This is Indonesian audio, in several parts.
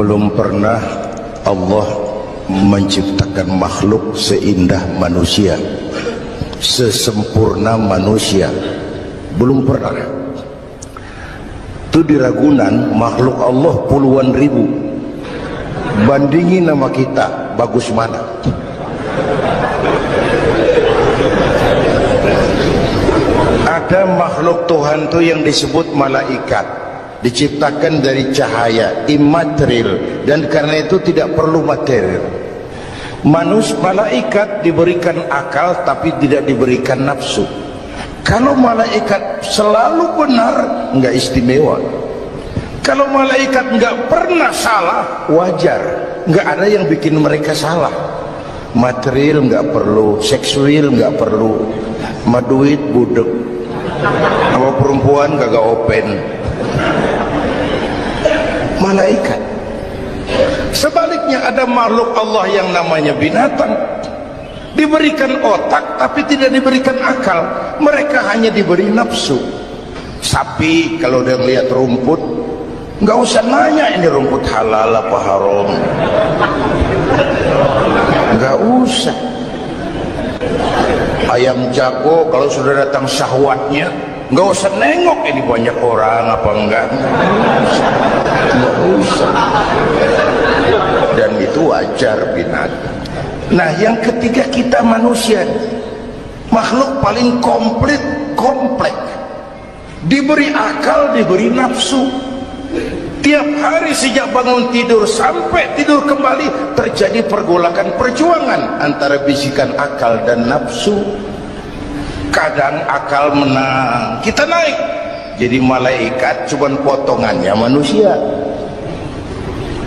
Belum pernah Allah menciptakan makhluk seindah manusia, sesempurna manusia. Belum pernah. Itu di Ragunan makhluk Allah puluhan ribu. Bandingin nama kita, bagus mana? Ada makhluk Tuhan tuh yang disebut malaikat, diciptakan dari cahaya, imaterial, dan karena itu tidak perlu material. Malaikat diberikan akal tapi tidak diberikan nafsu. Kalau malaikat selalu benar, nggak istimewa. Kalau malaikat nggak pernah salah, wajar. Nggak ada yang bikin mereka salah. Material nggak perlu, seksual nggak perlu, maduit budek, sama perempuan kagak open. Malaikat. Sebaliknya ada makhluk Allah yang namanya binatang, diberikan otak tapi tidak diberikan akal. Mereka hanya diberi nafsu. Sapi kalau udah lihat rumput, nggak usah nanya ini rumput halal apa haram, nggak usah. Ayam jago kalau sudah datang syahwatnya, nggak usah nengok ini banyak orang apa enggak, nggak usah. Dan itu wajar binatang. Nah yang ketiga kita manusia, makhluk paling kompleks, diberi akal, diberi nafsu. Tiap hari sejak bangun tidur sampai tidur kembali terjadi pergolakan perjuangan antara bisikan akal dan nafsu. Kadang akal menang, kita naik jadi malaikat, cuman potongannya manusia.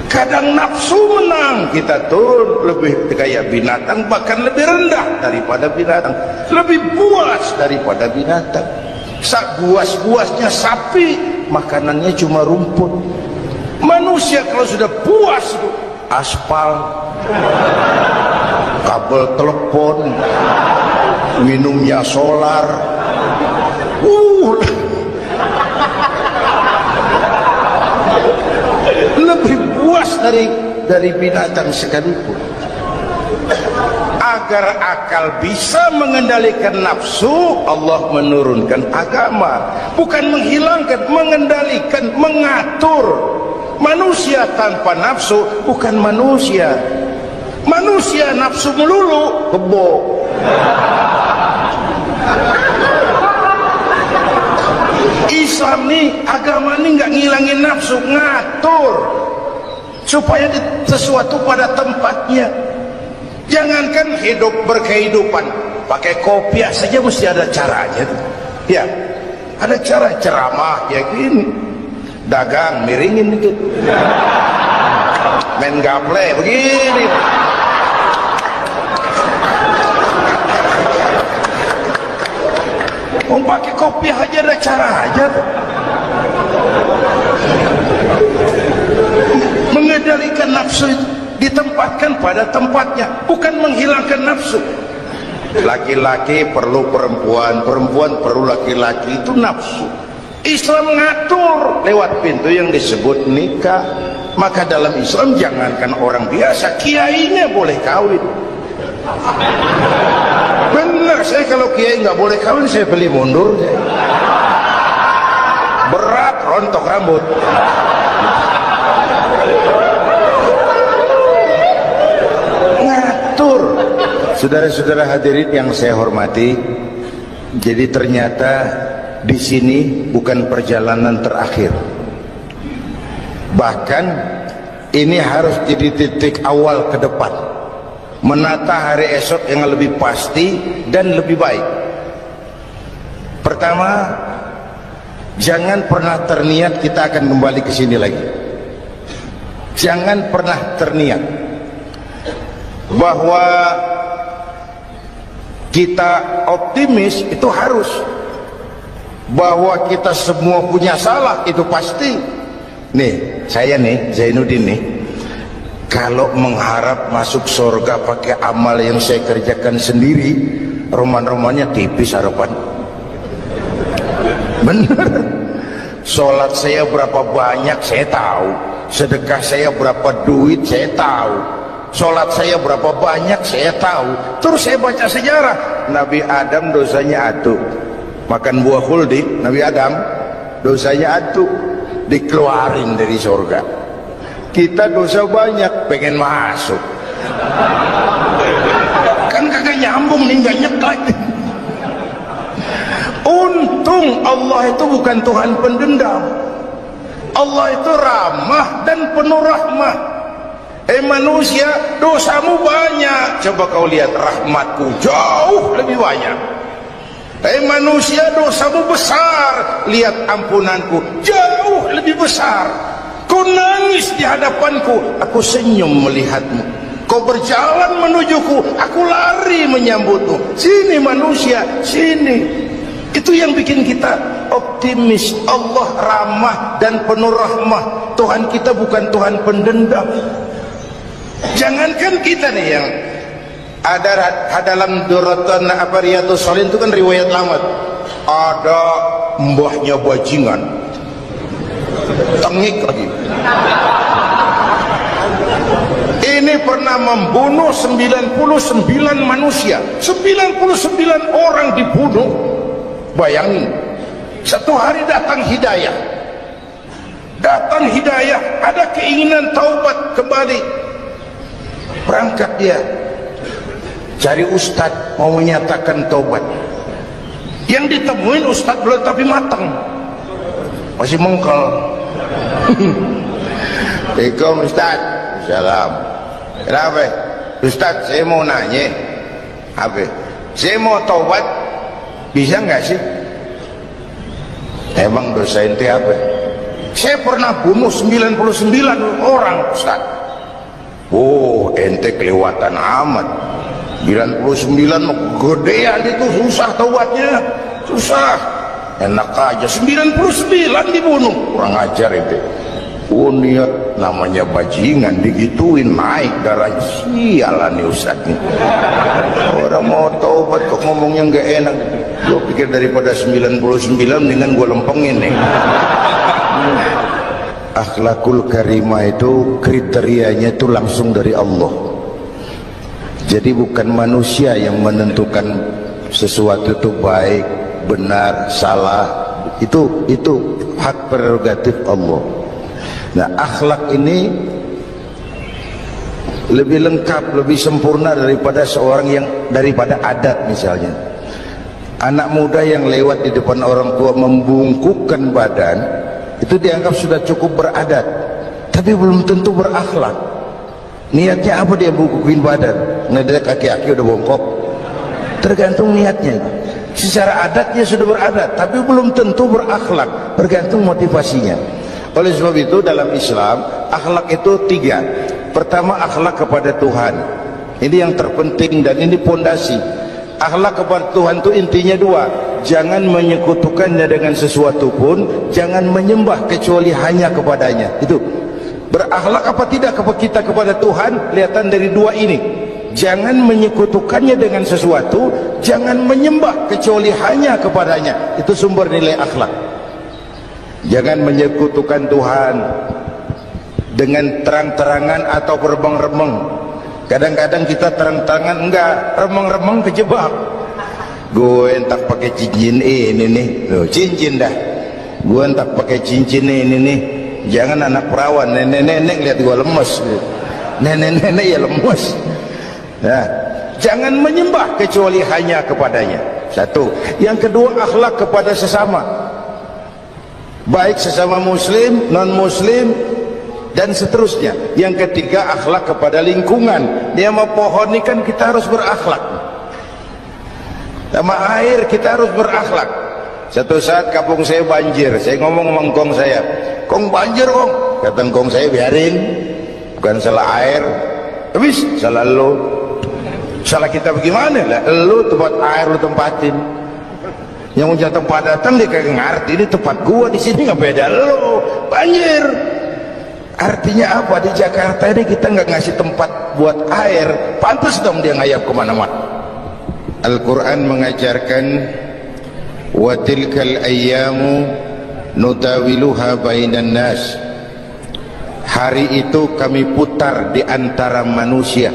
Kadang nafsu menang, kita turun lebih kayak binatang, bahkan lebih rendah daripada binatang, lebih buas daripada binatang. Buas-buasnya sapi, makanannya cuma rumput. Manusia kalau sudah puas, aspal, kabel telepon, minumnya solar, lebih puas dari binatang sekalipun. Agar akal bisa mengendalikan nafsu, Allah menurunkan agama, bukan menghilangkan, mengendalikan, mengatur. Manusia tanpa nafsu bukan manusia. Manusia nafsu melulu, kebo. Islam nih, agama nih nggak ngilangin nafsu, ngatur supaya sesuatu pada tempatnya. Jangankan hidup berkehidupan, pakai kopiah saja mesti ada caranya. Ya, ada cara ceramah ya gini, dagang miringin dikit, main gaple begini. Mau pakai kopiah aja ada cara aja. Mengendalikan nafsu itu ditempatkan pada tempatnya, bukan menghilangkan nafsu. Laki-laki perlu perempuan, perempuan perlu laki-laki, itu nafsu. Islam mengatur lewat pintu yang disebut nikah. Maka dalam Islam jangankan orang biasa, kiainya boleh kawin. Benar, saya kalau kiai nggak boleh kawin saya beli mundur. Berat rontok rambut. Ngatur. Saudara-saudara hadirin yang saya hormati, jadi ternyata di sini bukan perjalanan terakhir. Bahkan ini harus jadi titik awal ke depan, menata hari esok yang lebih pasti dan lebih baik. Pertama, jangan pernah terniat kita akan kembali ke sini lagi. Jangan pernah terniat bahwa kita optimis, itu harus. Bahwa kita semua punya salah, itu pasti. Nih, saya nih, Zainuddin nih, kalau mengharap masuk surga pakai amal yang saya kerjakan sendiri, roman-romannya tipis harapan. Bener. Sholat saya berapa banyak saya tahu, sedekah saya berapa duit saya tahu, sholat saya berapa banyak saya tahu. Terus saya baca sejarah, Nabi Adam dosanya atu, makan buah khuldi. Nabi Adam dosanya atu, dikeluarin dari surga. Kita dosa banyak, pengen masuk, kan kagak nyambung nih, nggak nyeklek. Untung Allah itu bukan Tuhan pendendam. Allah itu ramah dan penuh rahmah. Manusia dosamu banyak, coba kau lihat rahmatku jauh lebih banyak. Manusia dosamu besar, lihat ampunanku jauh lebih besar. Kau nangis di hadapanku, aku senyum melihatmu. Kau berjalan menujuku, aku lari menyambutmu. Sini manusia, sini. Itu yang bikin kita optimis. Allah ramah dan penuh rahmah. Tuhan kita bukan Tuhan pendendam. Jangankan kita nih yang ada dalam Durratan Riyadhus Shalihin itu kan riwayat lama. Ada mbahnya bajingan, tengik lagi. Ini pernah membunuh 99 manusia, 99 orang dibunuh. Bayangin, satu hari datang hidayah, ada keinginan taubat kembali, berangkat dia cari ustadz mau menyatakan taubat. Yang ditemuin ustadz belum tapi matang, masih mengkel. Assalamualaikum ustadz. Salam. Kenapa ustadz, saya mau nanya apa, saya mau taubat, bisa nggak sih? Emang dosa ente apa? Saya pernah bunuh 99 orang ustaz. Oh, ente kelewatan amat. 99 mah gedean itu, susah taubatnya, susah. Enak aja 99 dibunuh, kurang ajar ente. Oh, niat namanya bajingan digituin, naik darahnya. Sialan nih ustaz nih. Orang mau taubat kok ngomongnya nggak enak. Gue pikir daripada 99 mendingan gue lempengin nih. Akhlakul karimah itu kriterianya itu langsung dari Allah. Jadi bukan manusia yang menentukan sesuatu itu baik, benar, salah. Itu hak prerogatif Allah. Nah, akhlak ini lebih lengkap, lebih sempurna daripada daripada adat. Misalnya anak muda yang lewat di depan orang tua membungkukkan badan, itu dianggap sudah cukup beradat, tapi belum tentu berakhlak. Niatnya apa dia bungkukin badan? Ngedek kaki-kaki udah bongkok, tergantung niatnya. Secara adatnya sudah beradat, tapi belum tentu berakhlak, tergantung motivasinya. Oleh sebab itu dalam Islam akhlak itu 3. Pertama, akhlak kepada Tuhan. Ini yang terpenting dan ini pondasi. Akhlak kepada Tuhan itu intinya 2. Jangan menyekutukannya dengan sesuatu pun, jangan menyembah kecuali hanya kepadanya. Itu berakhlak apa tidak kita kepada Tuhan, kelihatan dari 2 ini. Jangan menyekutukannya dengan sesuatu, jangan menyembah kecuali hanya kepadanya. Itu sumber nilai akhlak. Jangan menyekutukan Tuhan dengan terang-terangan atau remeng-remeng. Kadang-kadang kita terang-terangan, enggak, remeng-remeng kejebak. Gue entak pakai cincin ini nih, loh, cincin dah. Gue entak pakai cincin ini nih. Jangan anak perawan, nenek-nenek lihat gue lemes. Nenek-nenek ya lemes. Nah, jangan menyembah kecuali hanya kepadanya. 1. Yang kedua, akhlak kepada sesama, baik sesama muslim, non muslim, dan seterusnya. Yang ketiga, akhlak kepada lingkungan. Dia mau pohon ini kan kita harus berakhlak, sama air kita harus berakhlak. Satu saat kampung saya banjir, saya ngomong sama engkong saya, "Kong banjir kong." Kata engkong saya, "Biarin, bukan salah air." Habis salah lo. Salah kita bagaimana lah? Lo tempat air lo tempatin. Yang punya tempat datang dia kagak ngerti, ini tempat gua, di sini nggak beda lo, banjir. Artinya apa? Di Jakarta ini kita nggak ngasih tempat buat air, pantas dong dia ngayap kemana-mana. Al-Quran mengajarkan, wa tilkal ayyamu nutawiluha bainan nas. Hari itu kami putar di antara manusia.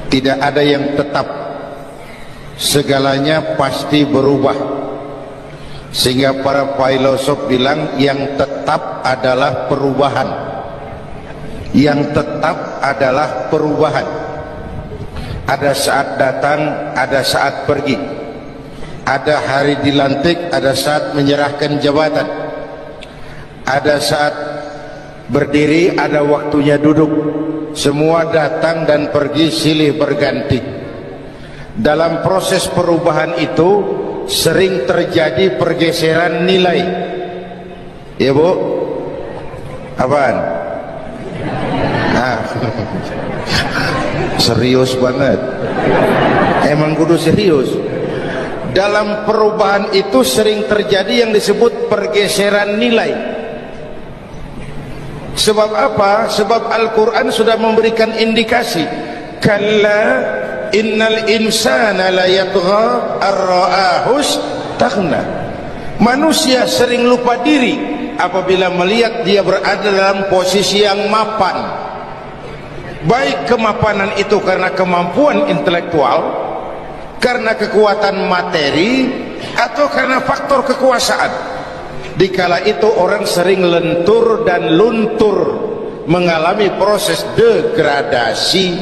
Tidak ada yang tetap, segalanya pasti berubah. Sehingga para filosof bilang yang tetap adalah perubahan. Yang tetap adalah perubahan. Ada saat datang, ada saat pergi. Ada hari dilantik, ada saat menyerahkan jabatan. Ada saat berdiri, ada waktunya duduk. Semua datang dan pergi silih berganti. Dalam proses perubahan itu sering terjadi pergeseran nilai. Ya Bu? Apaan? Serius banget. Emang kudu serius. Dalam perubahan itu sering terjadi yang disebut pergeseran nilai. Sebab apa? Sebab Al-Quran sudah memberikan indikasi. Kalla innal insana la yatgha ar-ra'ahu istaghna. Manusia sering lupa diri apabila melihat dia berada dalam posisi yang mapan. Baik kemapanan itu karena kemampuan intelektual, karena kekuatan materi, atau karena faktor kekuasaan. Dikala itu orang sering lentur dan luntur, mengalami proses degradasi.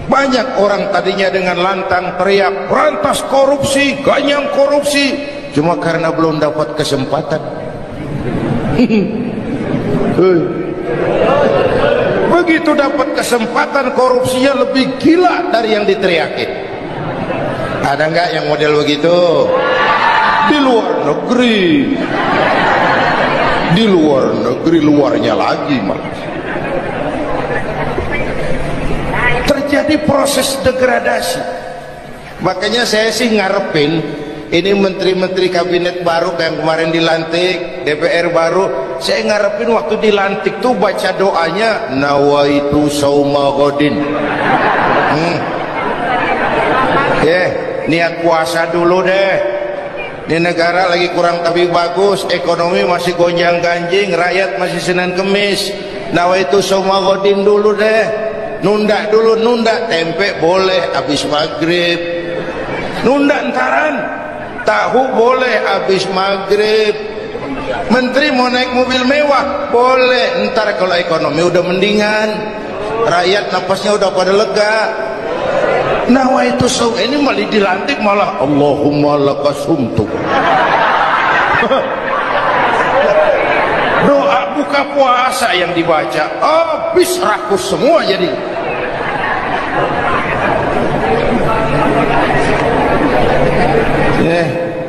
Banyak orang tadinya dengan lantang teriak berantas korupsi, ganyang korupsi, cuma karena belum dapat kesempatan. Begitu dapat kesempatan, korupsinya lebih gila dari yang diteriakin. Ada nggak yang model begitu? Di luar negeri, di luar negeri, luarnya lagi malah terjadi proses degradasi. Makanya saya sih ngarepin ini menteri-menteri kabinet baru yang kemarin dilantik, DPR baru, saya ngarepin waktu dilantik tuh baca doanya nawaitu sauma godin. Niat puasa dulu deh. Di negara lagi kurang tapi bagus, ekonomi masih gonjang ganjing, rakyat masih Senin Kemis. Nawaitu sauma godin dulu deh. Nunda dulu, nunda tempe boleh habis maghrib. Nunda entaran, tahu boleh habis maghrib. Menteri mau naik mobil mewah boleh, ntar kalau ekonomi udah mendingan, rakyat napasnya udah pada lega. Nawaitu saum, ini malah dilantik malah Allahumma lakasumtu. Doa buka puasa yang dibaca habis rakus semua jadi.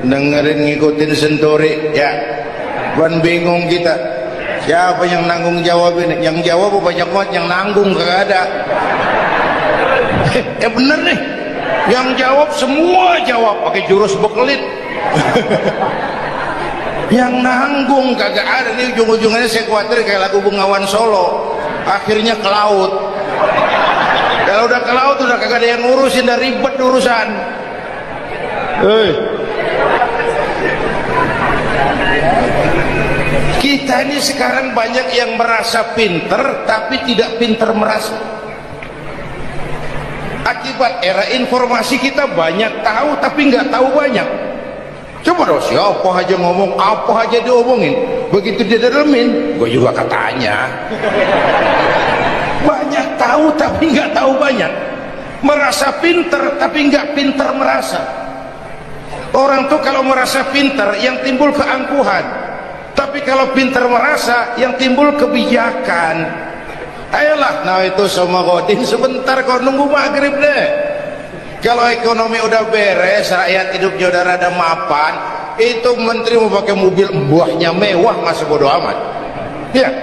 Dengerin ngikutin senturi ya, ban bingung kita. Siapa yang nanggung jawab ini? Yang jawab banyak banget, yang nanggung kagak ada. Bener nih, yang jawab semua jawab pakai jurus bekelit. Yang nanggung kagak ada. Nih ujung-ujungnya saya khawatir kayak lagu Bengawan Solo, akhirnya ke laut. Kalau udah ke laut udah kagak ada yang ngurusin, udah ribet urusan. Kita ini sekarang banyak yang merasa pinter tapi tidak pinter merasa. Akibat era informasi kita banyak tahu tapi nggak tahu banyak. Coba dong, siapa aja ngomong apa aja diomongin, begitu dia dalemin gue juga katanya. Banyak tahu tapi nggak tahu banyak. Merasa pinter tapi nggak pinter merasa. Orang tuh kalau merasa pinter yang timbul keangkuhan, tapi kalau pinter merasa yang timbul kebijakan. Ayolah, nah itu sama godin sebentar, kau nunggu maghrib deh. Kalau ekonomi udah beres, rakyat hidupnya udah rada mapan, itu menteri mau pakai mobil buahnya mewah masih bodo amat. Ya,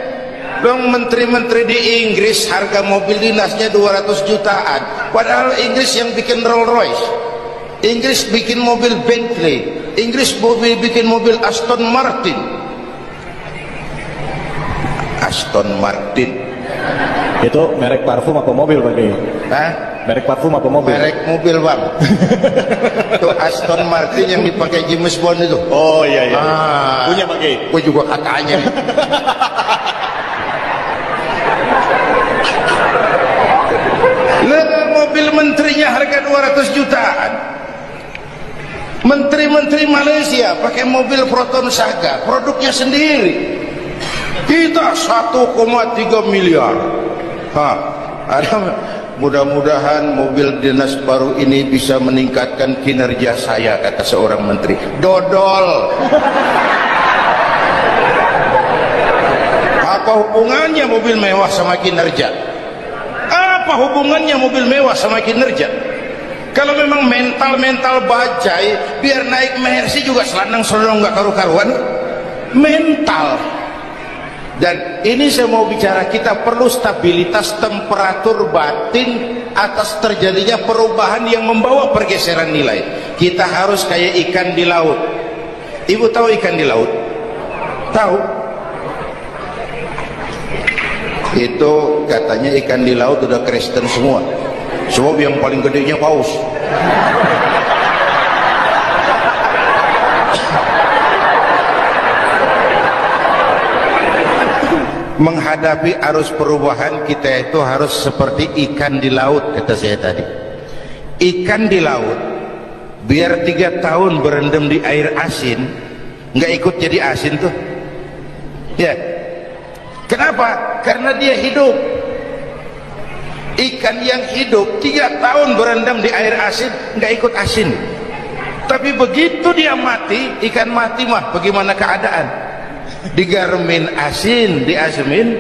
dong menteri-menteri di Inggris harga mobil dinasnya 200 jutaan, padahal Inggris yang bikin Rolls Royce, Inggris bikin mobil Bentley, Inggris bikin mobil Aston Martin. Aston Martin itu merek parfum apa mobil Pak Kiai? Hah? Merek parfum apa mobil? Merek mobil bang. Itu Aston Martin yang dipakai James Bond itu. Oh iya iya. Punya Pak Kiai? Gue juga katanya. harga 200 jutaan. Menteri-menteri Malaysia pakai mobil Proton Saga, produknya sendiri. Kita 1,3 miliar. Mudah-mudahan mobil dinas baru ini bisa meningkatkan kinerja saya, kata seorang menteri. Dodol. Apa hubungannya mobil mewah sama kinerja? Apa hubungannya mobil mewah sama kinerja? Kalau memang mental bajai, biar naik Mercy juga selandang-selandang nggak karu-karuan. Mental. Dan ini saya mau bicara, kita perlu stabilitas temperatur batin atas terjadinya perubahan yang membawa pergeseran nilai. Kita harus kayak ikan di laut. Ibu tahu ikan di laut? Tahu? Itu katanya ikan di laut udah Kristen semua. Sebab yang paling gedenya paus. Menghadapi arus perubahan kita itu harus seperti ikan di laut, kata saya tadi. Ikan di laut biar 3 tahun berendam di air asin, nggak ikut jadi asin tuh ya. Kenapa? Karena dia hidup. Ikan yang hidup 3 tahun berendam di air asin nggak ikut asin. Tapi begitu dia mati, ikan mati mah bagaimana keadaan? Digarmin asin, diasemin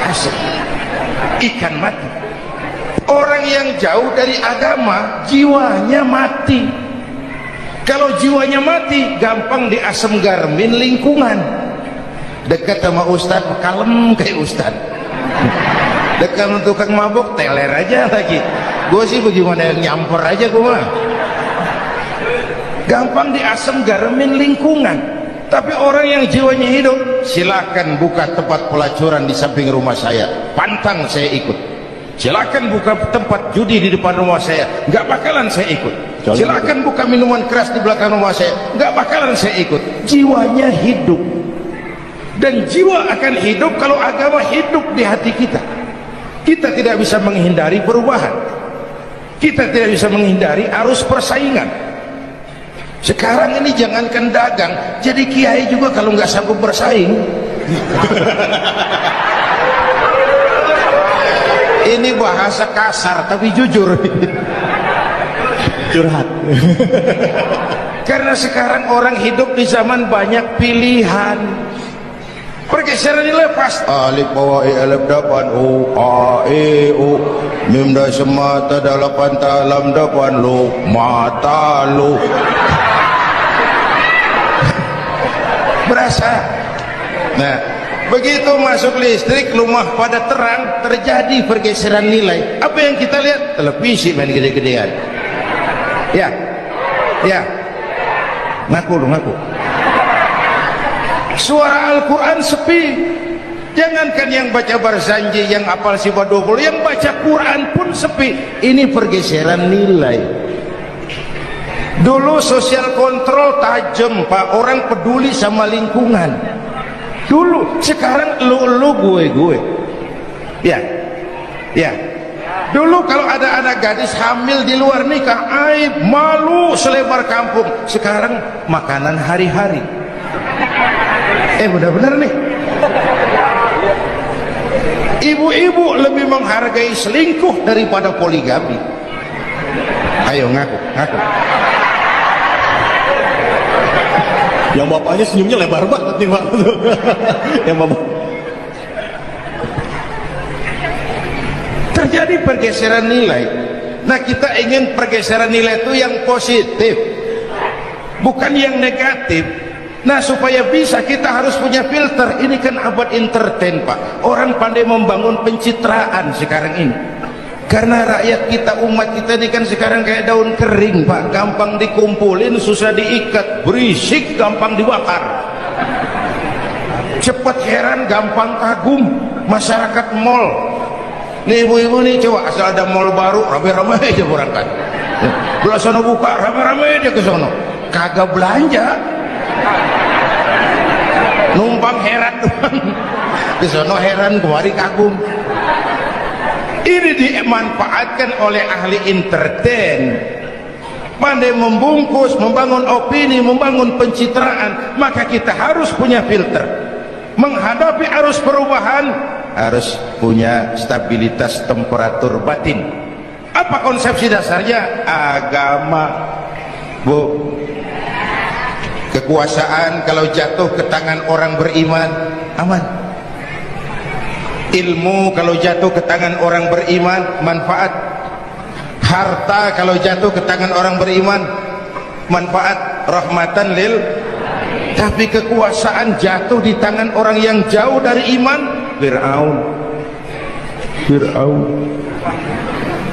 asin. Ikan mati. Orang yang jauh dari agama, jiwanya mati. Kalau jiwanya mati, gampang diasem garmin lingkungan. Dekat sama ustad, kalem kayak ustad. Dekat sama tukang mabuk, teler aja lagi. Gue sih bagaimana yang nyamper aja gue mah. Gampang diasem garmin lingkungan. Tapi orang yang jiwanya hidup, silakan buka tempat pelacuran di samping rumah saya, pantang saya ikut. Silakan buka tempat judi di depan rumah saya, nggak bakalan saya ikut. Silakan buka minuman keras di belakang rumah saya, nggak bakalan saya ikut. Jiwanya hidup. Dan jiwa akan hidup kalau agama hidup di hati kita. Kita tidak bisa menghindari perubahan. Kita tidak bisa menghindari arus persaingan. Sekarang ini jangankan dagang, jadi kiai juga kalau nggak sanggup bersaing. Ini bahasa kasar tapi jujur. Curhat. Karena sekarang orang hidup di zaman banyak pilihan. Pergeseran nilai pas alif bawah alif depan u a e u mim da semata dalapan talam depan lu mata lu. Berasa. Nah, begitu masuk listrik, rumah pada terang, terjadi pergeseran nilai. Apa yang kita lihat? Televisi main gede-gedean. Ya, ya. Ngaku lu, ngaku. Suara Al-Quran sepi. Jangankan yang baca Barzanji, yang hafal Sifat 20, yang baca Quran pun sepi. Ini pergeseran nilai. Dulu sosial kontrol tajam, Pak. Orang peduli sama lingkungan. Dulu, sekarang lu gue. Ya, ya. Dulu kalau ada anak gadis hamil di luar nikah, aib, malu selebar kampung. Sekarang makanan hari-hari. Benar-benar nih. Ibu-ibu lebih menghargai selingkuh daripada poligami. Ayo ngaku. Yang bapaknya senyumnya lebar banget nih Pak. Yang bapak. Terjadi pergeseran nilai. Nah, kita ingin pergeseran nilai itu yang positif, bukan yang negatif. Nah, supaya bisa kita harus punya filter. Ini kan abad entertain, Pak. Orang pandai membangun pencitraan sekarang ini. Karena rakyat kita, umat kita ini kan sekarang kayak daun kering, Pak. Gampang dikumpulin, susah diikat. Berisik, gampang dibakar. Cepat heran, gampang kagum. Masyarakat mall. Nih ibu-ibu nih, coba asal ada mall baru, rame-rame aja berangkat. Belah sono buka, rame-rame aja ke sono. Kagak belanja. Numpang heran doang. Ke sono heran, kemari kagum. Ini dimanfaatkan oleh ahli entertain, pandai membungkus, membangun opini, membangun pencitraan. Maka kita harus punya filter. Menghadapi arus perubahan harus punya stabilitas temperatur batin. Apa konsepsi dasarnya? Agama, Bu. Kekuasaan kalau jatuh ke tangan orang beriman aman. Ilmu kalau jatuh ke tangan orang beriman manfaat. Harta kalau jatuh ke tangan orang beriman manfaat, rahmatan lil. Tapi kekuasaan jatuh di tangan orang yang jauh dari iman.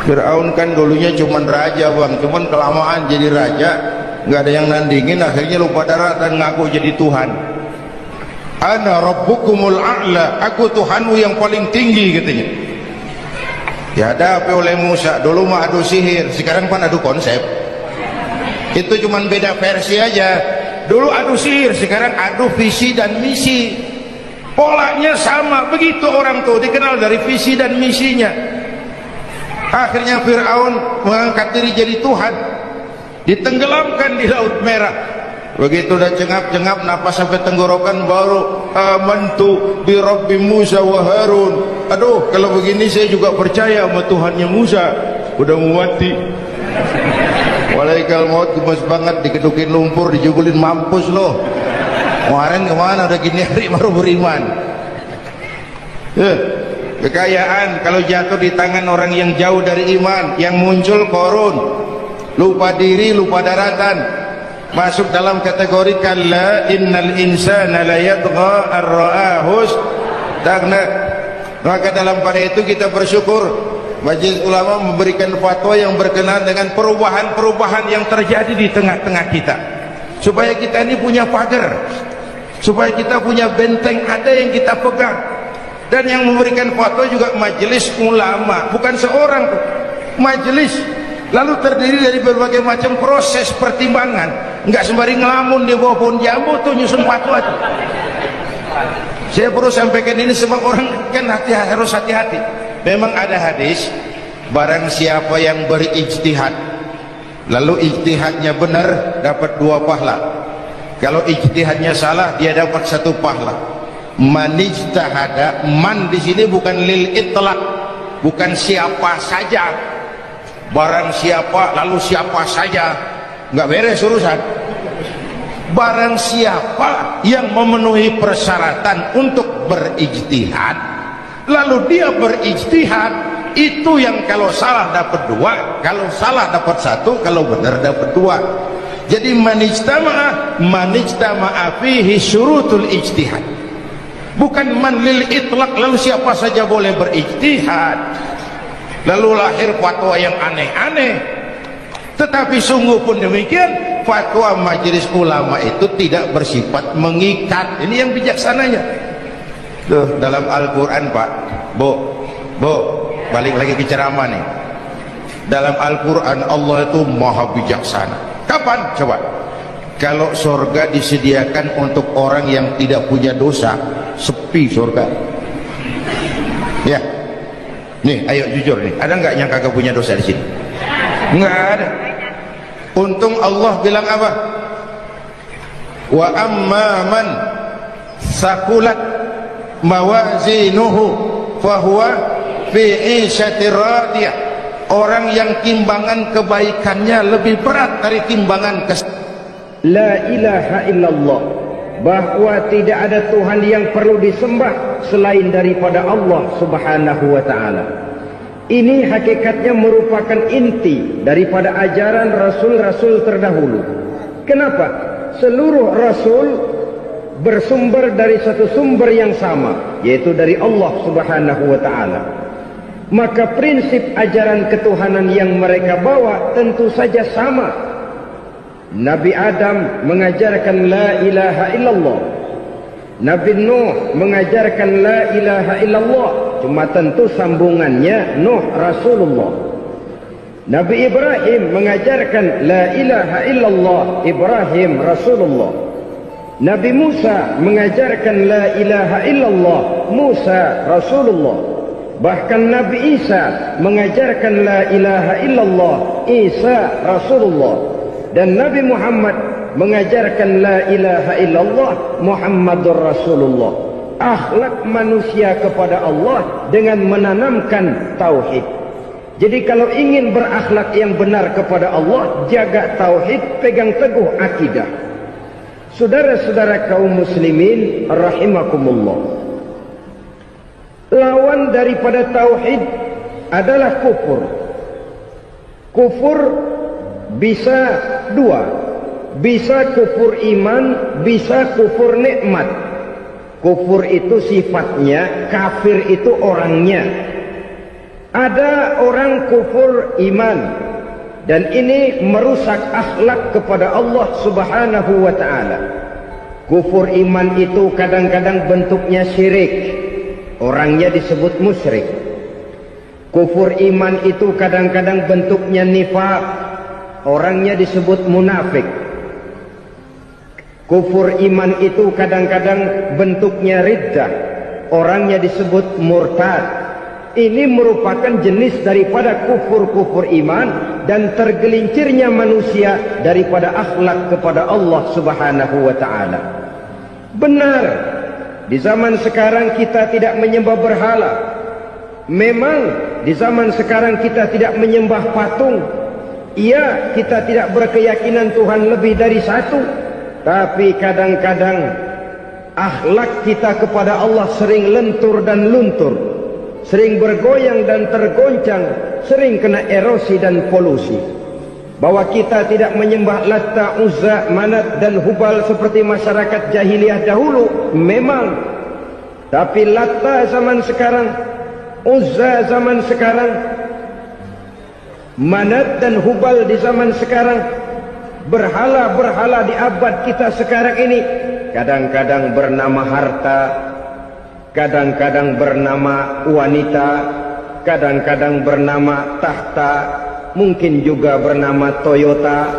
Fir'aun kan dulunya cuman raja, Bang, cuman kelamaan jadi raja nggak ada yang nandingin, akhirnya lupa daratan, ngaku jadi Tuhan. Ana rabbukumul a'la, aku Tuhanmu yang paling tinggi katanya. Dihadapi oleh Musa. Dulu mah adu sihir, sekarang kan adu konsep. Itu cuman beda versi aja. Dulu adu sihir, sekarang adu visi dan misi. Polanya sama, begitu orang tuh dikenal dari visi dan misinya. Akhirnya Fir'aun mengangkat diri jadi Tuhan, ditenggelamkan di Laut Merah. Begitu udah cengap-cengap napas sampai tenggorokan, baru amantu bi Rabbi Musa wa Harun. Aduh, kalau begini saya juga percaya sama Tuhannya Musa. Udah mau mati, walaikal maut, gemes banget, dikedukin lumpur, dijugulin, mampus loh. Kemarin kemana, udah gini hari baru beriman. Kekayaan kalau jatuh di tangan orang yang jauh dari iman, yang muncul korun, lupa diri, lupa daratan, masuk dalam kategori kalla innal insana la yatgha ar-ra'ahus dagna. Maka dalam pada itu kita bersyukur Majelis Ulama memberikan fatwa yang berkenaan dengan perubahan-perubahan yang terjadi di tengah-tengah kita, supaya kita ini punya pagar, supaya kita punya benteng ada yang kita pegang. Dan yang memberikan fatwa juga Majelis Ulama, bukan seorang majelis, lalu terdiri dari berbagai macam proses pertimbangan. Enggak sembari ngelamun di bawah pohon jambu tuh nyusun fatwa. Saya perlu sampaikan ini, semua orang kan harus hati-hati. Memang ada hadis, barang siapa yang berijtihad lalu ijtihadnya benar dapat 2 pahala. Kalau ijtihadnya salah dia dapat 1 pahala. Man ijtahada, man di sini bukan lil itlaq, bukan siapa saja. Barang siapa lalu siapa saja, nggak beres urusan. Barang siapa yang memenuhi persyaratan untuk berijtihad lalu dia berijtihad, itu yang kalau salah dapat 2, kalau salah dapat 1, kalau benar dapat 2. Jadi man ijtama'a fihi syurutul ijtihad, bukan man lil itlaq lalu siapa saja boleh berijtihad lalu lahir fatwa yang aneh-aneh. Tetapi sungguh pun demikian, fatwa Majelis Ulama itu tidak bersifat mengikat. Ini yang bijaksananya. Tuh, dalam Al-Quran, Pak, Bu, balik lagi ke ceramah nih. Dalam Al-Quran Allah itu maha bijaksana. Kapan? Coba. Kalau surga disediakan untuk orang yang tidak punya dosa, sepi surga. Ya. Nih, ayo jujur nih, ada nggak yang kagak punya dosa di sini? Nggak ada. Untung Allah bilang apa? Wa amma man saqulat mawazinuhu fahuwa fi 'ishatir radiyah. Orang yang timbangan kebaikannya lebih berat dari timbangan La ilaha illallah, bahwa tidak ada Tuhan yang perlu disembah selain daripada Allah Subhanahu wa ta'ala. Ini hakikatnya merupakan inti daripada ajaran rasul-rasul terdahulu. Kenapa? Seluruh rasul bersumber dari satu sumber yang sama, yaitu dari Allah Subhanahu wa ta'ala. Maka prinsip ajaran ketuhanan yang mereka bawa tentu saja sama. Nabi Adam mengajarkan la ilaha illallah, Nabi Nuh mengajarkan la ilaha illallah, cuma tentu sambungannya Nuh Rasulullah. Nabi Ibrahim mengajarkan la ilaha illallah, Ibrahim Rasulullah. Nabi Musa mengajarkan la ilaha illallah, Musa Rasulullah. Bahkan Nabi Isa mengajarkan la ilaha illallah, Isa Rasulullah. Dan Nabi Muhammad mengajarkan la ilaha illallah, Muhammadur Rasulullah. Akhlak manusia kepada Allah dengan menanamkan tauhid. Jadi kalau ingin berakhlak yang benar kepada Allah, jaga tauhid, pegang teguh akidah. Saudara-saudara kaum muslimin rahimakumullah, lawan daripada tauhid adalah kufur. Kufur bisa dua, bisa kufur iman, bisa kufur nikmat. Kufur itu sifatnya, kafir itu orangnya. Ada orang kufur iman, dan ini merusak akhlak kepada Allah Subhanahu wa ta'ala. Kufur iman itu kadang-kadang bentuknya syirik, orangnya disebut musyrik. Kufur iman itu kadang-kadang bentuknya nifaq, orangnya disebut munafik. Kufur iman itu kadang-kadang bentuknya riddah, orangnya disebut murtad. Ini merupakan jenis daripada kufur-kufur iman dan tergelincirnya manusia daripada akhlak kepada Allah Subhanahu wa ta'ala. Benar, di zaman sekarang kita tidak menyembah berhala. Memang di zaman sekarang kita tidak menyembah patung. Iya, kita tidak berkeyakinan Tuhan lebih dari satu. Tapi kadang-kadang akhlak kita kepada Allah sering lentur dan luntur, sering bergoyang dan tergoncang, sering kena erosi dan polusi. Bahwa kita tidak menyembah Latta, Uzza, Manat dan Hubal seperti masyarakat jahiliyah dahulu, memang. Tapi Latta zaman sekarang, Uzza zaman sekarang, Manat dan Hubal di zaman sekarang, berhala-berhala di abad kita sekarang ini, kadang-kadang bernama harta, kadang-kadang bernama wanita, kadang-kadang bernama tahta, mungkin juga bernama Toyota.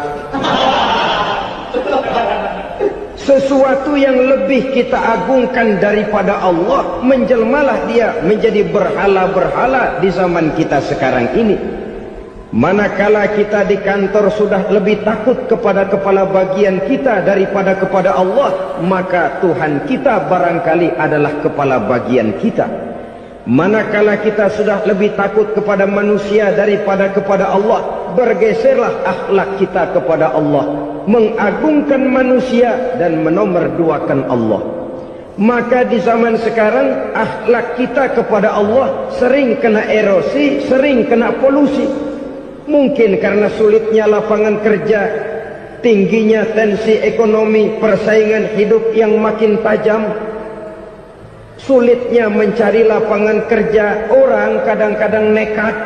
Sesuatu yang lebih kita agungkan daripada Allah, menjelmalah dia menjadi berhala-berhala di zaman kita sekarang ini. Manakala kita di kantor sudah lebih takut kepada kepala bagian kita daripada kepada Allah, maka Tuhan kita barangkali adalah kepala bagian kita. Manakala kita sudah lebih takut kepada manusia daripada kepada Allah, bergeserlah akhlak kita kepada Allah, mengagungkan manusia dan menomorduakan Allah. Maka di zaman sekarang akhlak kita kepada Allah sering kena erosi, sering kena polusi. Mungkin karena sulitnya lapangan kerja, tingginya tensi ekonomi, persaingan hidup yang makin tajam, sulitnya mencari lapangan kerja, orang kadang-kadang nekat,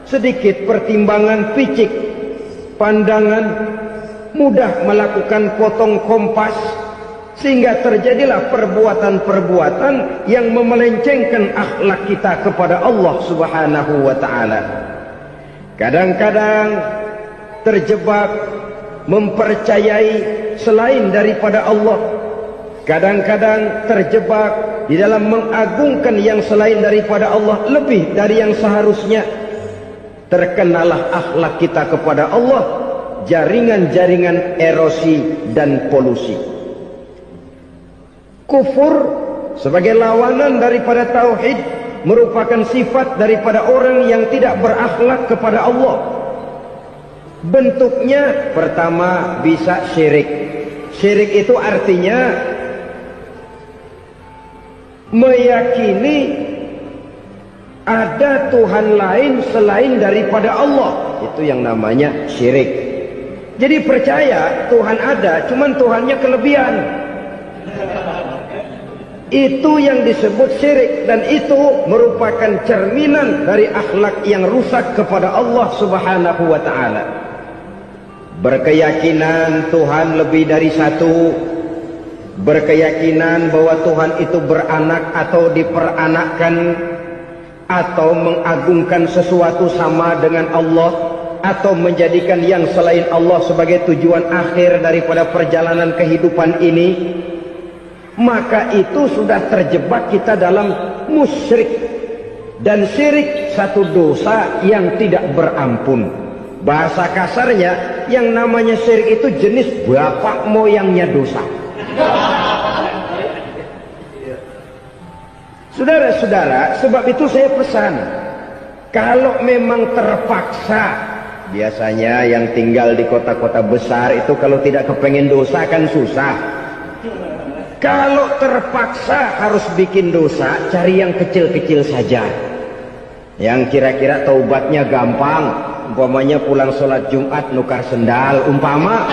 sedikit pertimbangan picik, pandangan, mudah melakukan potong kompas, sehingga terjadilah perbuatan-perbuatan yang memelencengkan akhlak kita kepada Allah Subhanahu wa ta'ala. Kadang-kadang terjebak mempercayai selain daripada Allah. Kadang-kadang terjebak di dalam mengagungkan yang selain daripada Allah lebih dari yang seharusnya. Terkenalah akhlak kita kepada Allah, jaringan-jaringan erosi dan polusi. Kufur sebagai lawanan daripada tauhid merupakan sifat daripada orang yang tidak berakhlak kepada Allah. Bentuknya pertama bisa syirik. Syirik itu artinya meyakini ada Tuhan lain selain daripada Allah. Itu yang namanya syirik. Jadi percaya Tuhan ada, cuman Tuhannya kelebihan. Itu yang disebut syirik, dan itu merupakan cerminan dari akhlak yang rusak kepada Allah Subhanahu wa ta'ala. Berkeyakinan Tuhan lebih dari satu, berkeyakinan bahwa Tuhan itu beranak atau diperanakkan, atau mengagungkan sesuatu sama dengan Allah, atau menjadikan yang selain Allah sebagai tujuan akhir daripada perjalanan kehidupan ini, maka itu sudah terjebak kita dalam musyrik. Dan syirik satu dosa yang tidak berampun. Bahasa kasarnya, yang namanya syirik itu jenis bapak moyangnya dosa. Saudara-saudara, sebab itu saya pesan, kalau memang terpaksa, biasanya yang tinggal di kota-kota besar itu kalau tidak kepengen dosa kan susah. Kalau terpaksa harus bikin dosa, cari yang kecil-kecil saja, yang kira-kira taubatnya gampang. Umpamanya pulang sholat Jumat nukar sendal, umpama,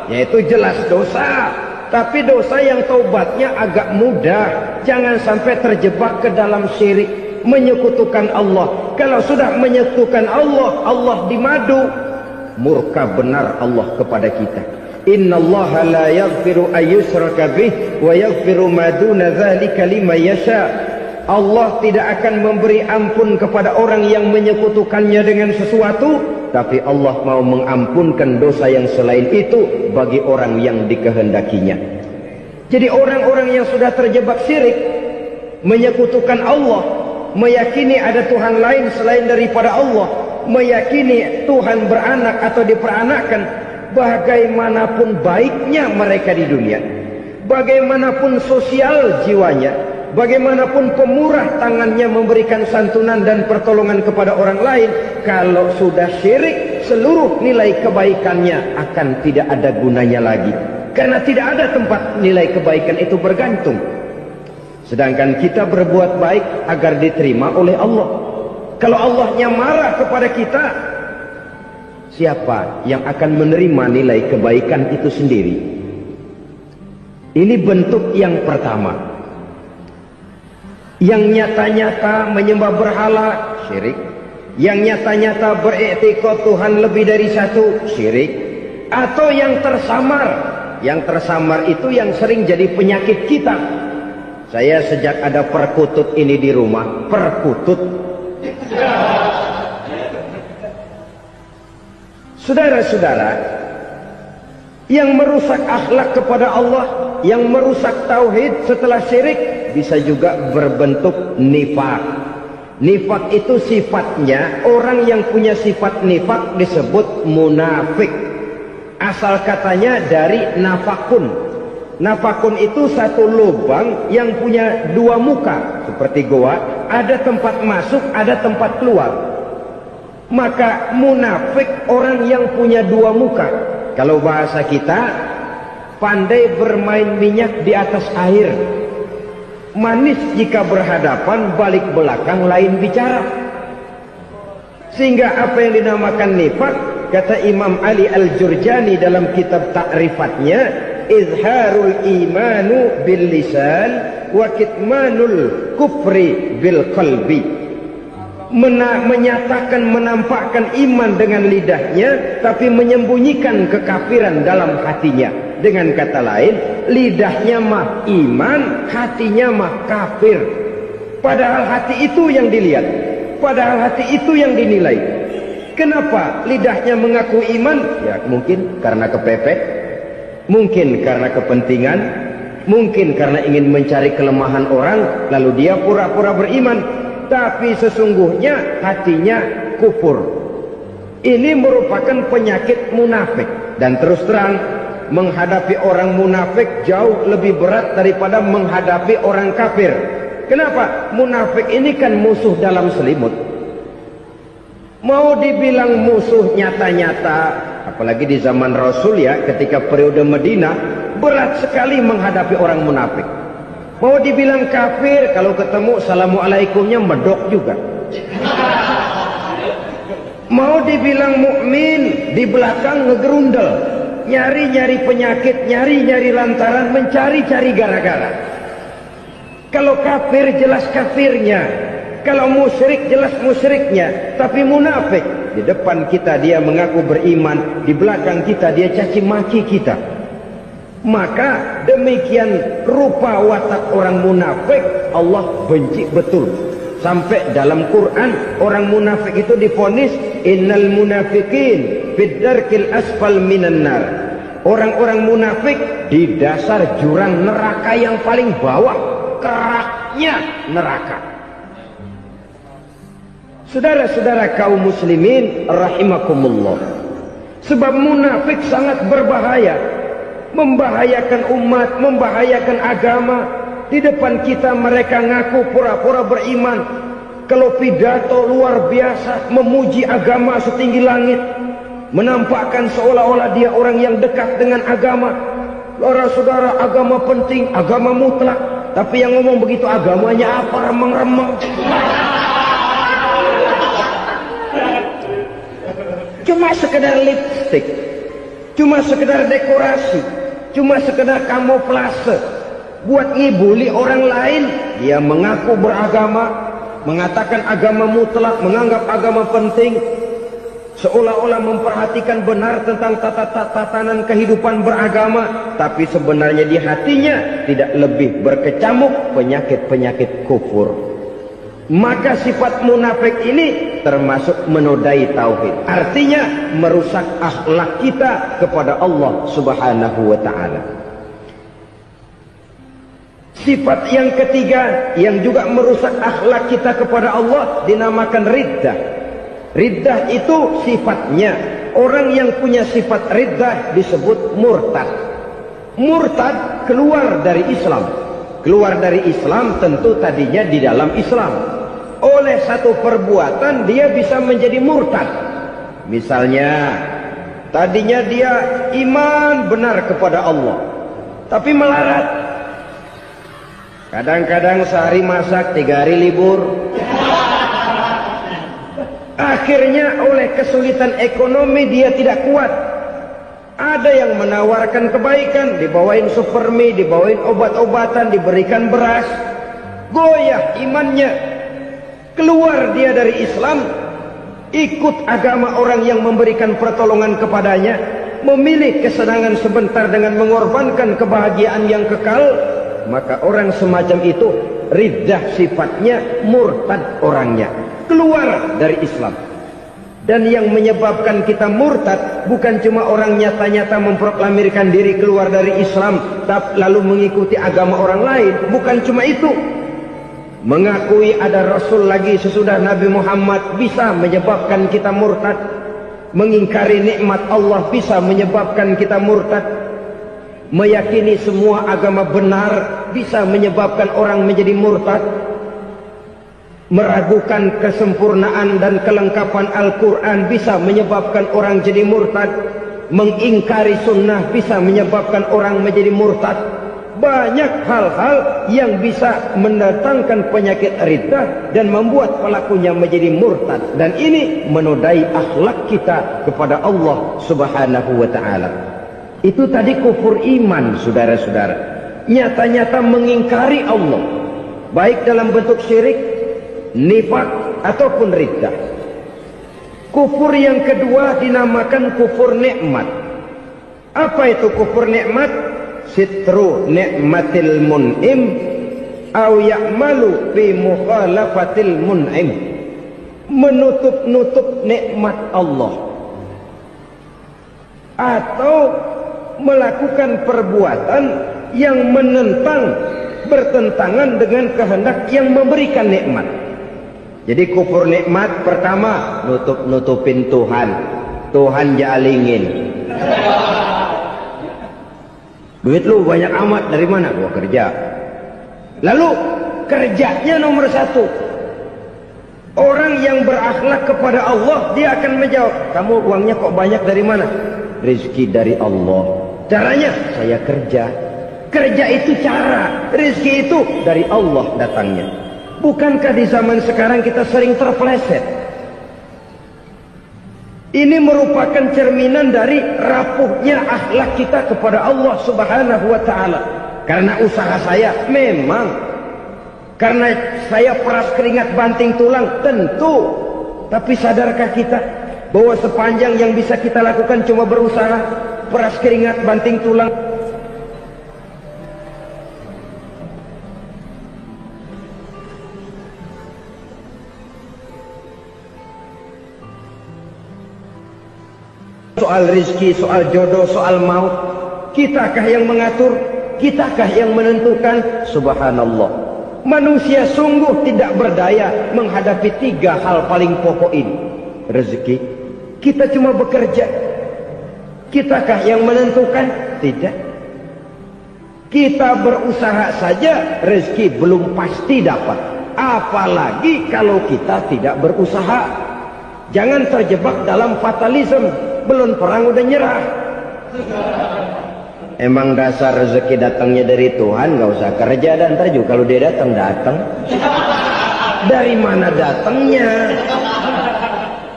yaitu jelas dosa. Tapi dosa yang taubatnya agak mudah. Jangan sampai terjebak ke dalam syirik, menyekutukan Allah. Kalau sudah menyekutukan Allah, Allah dimadu, murka benar Allah kepada kita. Innallaha la yaghfiru ayyushraka bih wa yaghfiru ma duna dzalika liman yasha. Allah tidak akan memberi ampun kepada orang yang menyekutukannya dengan sesuatu, tapi Allah mau mengampunkan dosa yang selain itu bagi orang yang dikehendakinya. Jadi orang-orang yang sudah terjebak syirik, menyekutukan Allah, meyakini ada Tuhan lain selain daripada Allah, meyakini Tuhan beranak atau diperanakkan, bagaimanapun baiknya mereka di dunia, bagaimanapun sosial jiwanya, bagaimanapun pemurah tangannya memberikan santunan dan pertolongan kepada orang lain, kalau sudah syirik, seluruh nilai kebaikannya akan tidak ada gunanya lagi. Karena tidak ada tempat nilai kebaikan itu bergantung. Sedangkan kita berbuat baik agar diterima oleh Allah. Kalau Allahnya marah kepada kita, siapa yang akan menerima nilai kebaikan itu sendiri? Ini bentuk yang pertama. Yang nyata-nyata menyembah berhala, syirik. Yang nyata-nyata beriktikad Tuhan lebih dari satu, syirik. Atau yang tersamar. Yang tersamar itu yang sering jadi penyakit kita. Saya sejak ada perkutut ini di rumah, perkutut. Saudara-saudara, yang merusak akhlak kepada Allah, yang merusak tauhid setelah syirik, bisa juga berbentuk nifak. Nifak itu sifatnya, orang yang punya sifat nifak disebut munafik. Asal katanya dari nafakun. Nafakun itu satu lubang yang punya dua muka, seperti goa, ada tempat masuk, ada tempat keluar. Maka munafik orang yang punya dua muka. Kalau bahasa kita, pandai bermain minyak di atas air, manis jika berhadapan, balik belakang lain bicara. Sehingga apa yang dinamakan nifak, kata Imam Ali Al-Jurjani dalam kitab ta'rifatnya, izharul imanu bil lisan wa kitmanul kufri bil qalbi. Menyatakan, menampakkan iman dengan lidahnya, tapi menyembunyikan kekafiran dalam hatinya. Dengan kata lain, lidahnya mah iman, hatinya mah kafir. Padahal hati itu yang dilihat, padahal hati itu yang dinilai. Kenapa lidahnya mengaku iman? Ya mungkin karena kepepet, mungkin karena kepentingan, mungkin karena ingin mencari kelemahan orang, lalu dia pura-pura beriman. Tapi sesungguhnya hatinya kufur. Ini merupakan penyakit munafik. Dan terus terang, menghadapi orang munafik jauh lebih berat daripada menghadapi orang kafir. Kenapa? Munafik ini kan musuh dalam selimut. Mau dibilang musuh nyata-nyata, apalagi di zaman Rasul ya, ketika periode Madinah, berat sekali menghadapi orang munafik. Mau dibilang kafir, kalau ketemu assalamualaikumnya medok juga. Mau dibilang mukmin, di belakang ngegerundel, nyari-nyari penyakit, nyari-nyari lantaran, mencari-cari gara-gara. Kalau kafir jelas kafirnya, kalau musyrik jelas musyriknya. Tapi munafik, di depan kita dia mengaku beriman, di belakang kita dia caci maki kita. Maka demikian rupa watak orang munafik Allah benci betul. Sampai dalam Quran orang munafik itu divonis innal munafiqin fid darkil asfal minan nar. Orang-orang munafik di dasar jurang neraka yang paling bawah, keraknya neraka. Saudara-saudara kaum muslimin rahimakumullah, sebab munafik sangat berbahaya, membahayakan umat, membahayakan agama. Di depan kita mereka ngaku pura-pura beriman, kalau pidato luar biasa, memuji agama setinggi langit, menampakkan seolah-olah dia orang yang dekat dengan agama. Saudara-saudara, agama penting, agama mutlak, tapi yang ngomong begitu agamanya apa, remeng-remeng. Cuma sekedar lipstick, cuma sekedar dekorasi, cuma sekedar kamuflase buat ngibuli orang lain. Dia mengaku beragama, mengatakan agama mutlak, menganggap agama penting, seolah-olah memperhatikan benar tentang tatanan kehidupan beragama, tapi sebenarnya di hatinya tidak lebih berkecamuk penyakit-penyakit kufur. Maka sifat munafik ini termasuk menodai tauhid, artinya merusak akhlak kita kepada Allah Subhanahu wa ta'ala. Sifat yang ketiga yang juga merusak akhlak kita kepada Allah dinamakan riddah. Riddah itu sifatnya, orang yang punya sifat riddah disebut murtad. Murtad keluar dari Islam. Keluar dari Islam tentu tadinya di dalam Islam. Oleh satu perbuatan dia bisa menjadi murtad. Misalnya tadinya dia iman benar kepada Allah, tapi melarat. Kadang-kadang sehari masak, 3 hari libur. Akhirnya oleh kesulitan ekonomi dia tidak kuat. Ada yang menawarkan kebaikan, dibawain supermi, dibawain obat-obatan, diberikan beras. Goyah imannya. Keluar dia dari Islam, ikut agama orang yang memberikan pertolongan kepadanya, memilih kesenangan sebentar dengan mengorbankan kebahagiaan yang kekal. Maka orang semacam itu riddah sifatnya, murtad orangnya, keluar dari Islam. Dan yang menyebabkan kita murtad bukan cuma orang nyata-nyata memproklamirkan diri keluar dari Islam lalu mengikuti agama orang lain. Bukan cuma itu. Mengakui ada Rasul lagi sesudah Nabi Muhammad bisa menyebabkan kita murtad. Mengingkari nikmat Allah bisa menyebabkan kita murtad. Meyakini semua agama benar bisa menyebabkan orang menjadi murtad. Meragukan kesempurnaan dan kelengkapan Al-Quran bisa menyebabkan orang jadi murtad. Mengingkari sunnah bisa menyebabkan orang menjadi murtad. Banyak hal-hal yang bisa mendatangkan penyakit riddah dan membuat pelakunya menjadi murtad. Dan ini menodai akhlak kita kepada Allah Subhanahu wa ta'ala. Itu tadi kufur iman, saudara-saudara. Nyata-nyata mengingkari Allah, baik dalam bentuk syirik, nifak ataupun riddah. Kufur yang kedua dinamakan kufur nikmat. Apa itu kufur nikmat? Sitru nikmatil mun'im au ya'malu fi mukhalafatil mun'im. Menutup-nutup nikmat Allah atau melakukan perbuatan yang menentang, bertentangan dengan kehendak yang memberikan nikmat. Jadi kufur nikmat pertama, nutup-nutupin Tuhan. Tuhan jalingin. Duit lu banyak amat, dari mana? Gua kerja. Lalu kerjanya nomor 1. Orang yang berakhlak kepada Allah, dia akan menjawab, kamu uangnya kok banyak, dari mana? Rezeki dari Allah. Caranya, saya kerja. Kerja itu cara, rezeki itu dari Allah datangnya. Bukankah di zaman sekarang kita sering terpeleset? Ini merupakan cerminan dari rapuhnya akhlak kita kepada Allah Subhanahu wa ta'ala. Karena usaha saya memang, karena saya peras keringat banting tulang, tentu. Tapi sadarkah kita bahwa sepanjang yang bisa kita lakukan cuma berusaha, peras keringat banting tulang? soal rizki, soal jodoh, soal maut? Kitakah yang mengatur? Kitakah yang menentukan? Subhanallah. Manusia sungguh tidak berdaya menghadapi 3 hal paling pokok ini. Rezeki, kita cuma bekerja. Kitakah yang menentukan? Tidak. Kita berusaha saja, rezeki belum pasti dapat. Apalagi kalau kita tidak berusaha. Jangan terjebak dalam fatalisme. Belum perang udah nyerah. Emang dasar rezeki datangnya dari Tuhan, nggak usah kerja, dan ntar juga kalau dia datang. Dari mana datangnya?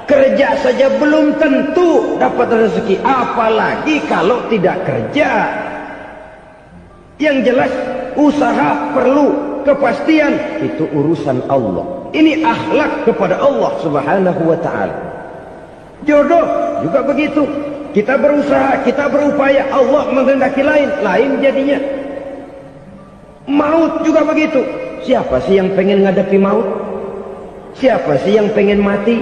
Kerja saja belum tentu dapat rezeki, apalagi kalau tidak kerja. Yang jelas usaha perlu kepastian, itu urusan Allah. Ini akhlak kepada Allah Subhanahu wa ta'ala. Jodoh juga begitu. Kita berusaha, kita berupaya, Allah menghendaki lain jadinya. Maut juga begitu. Siapa sih yang pengen ngadepi maut? Siapa sih yang pengen mati?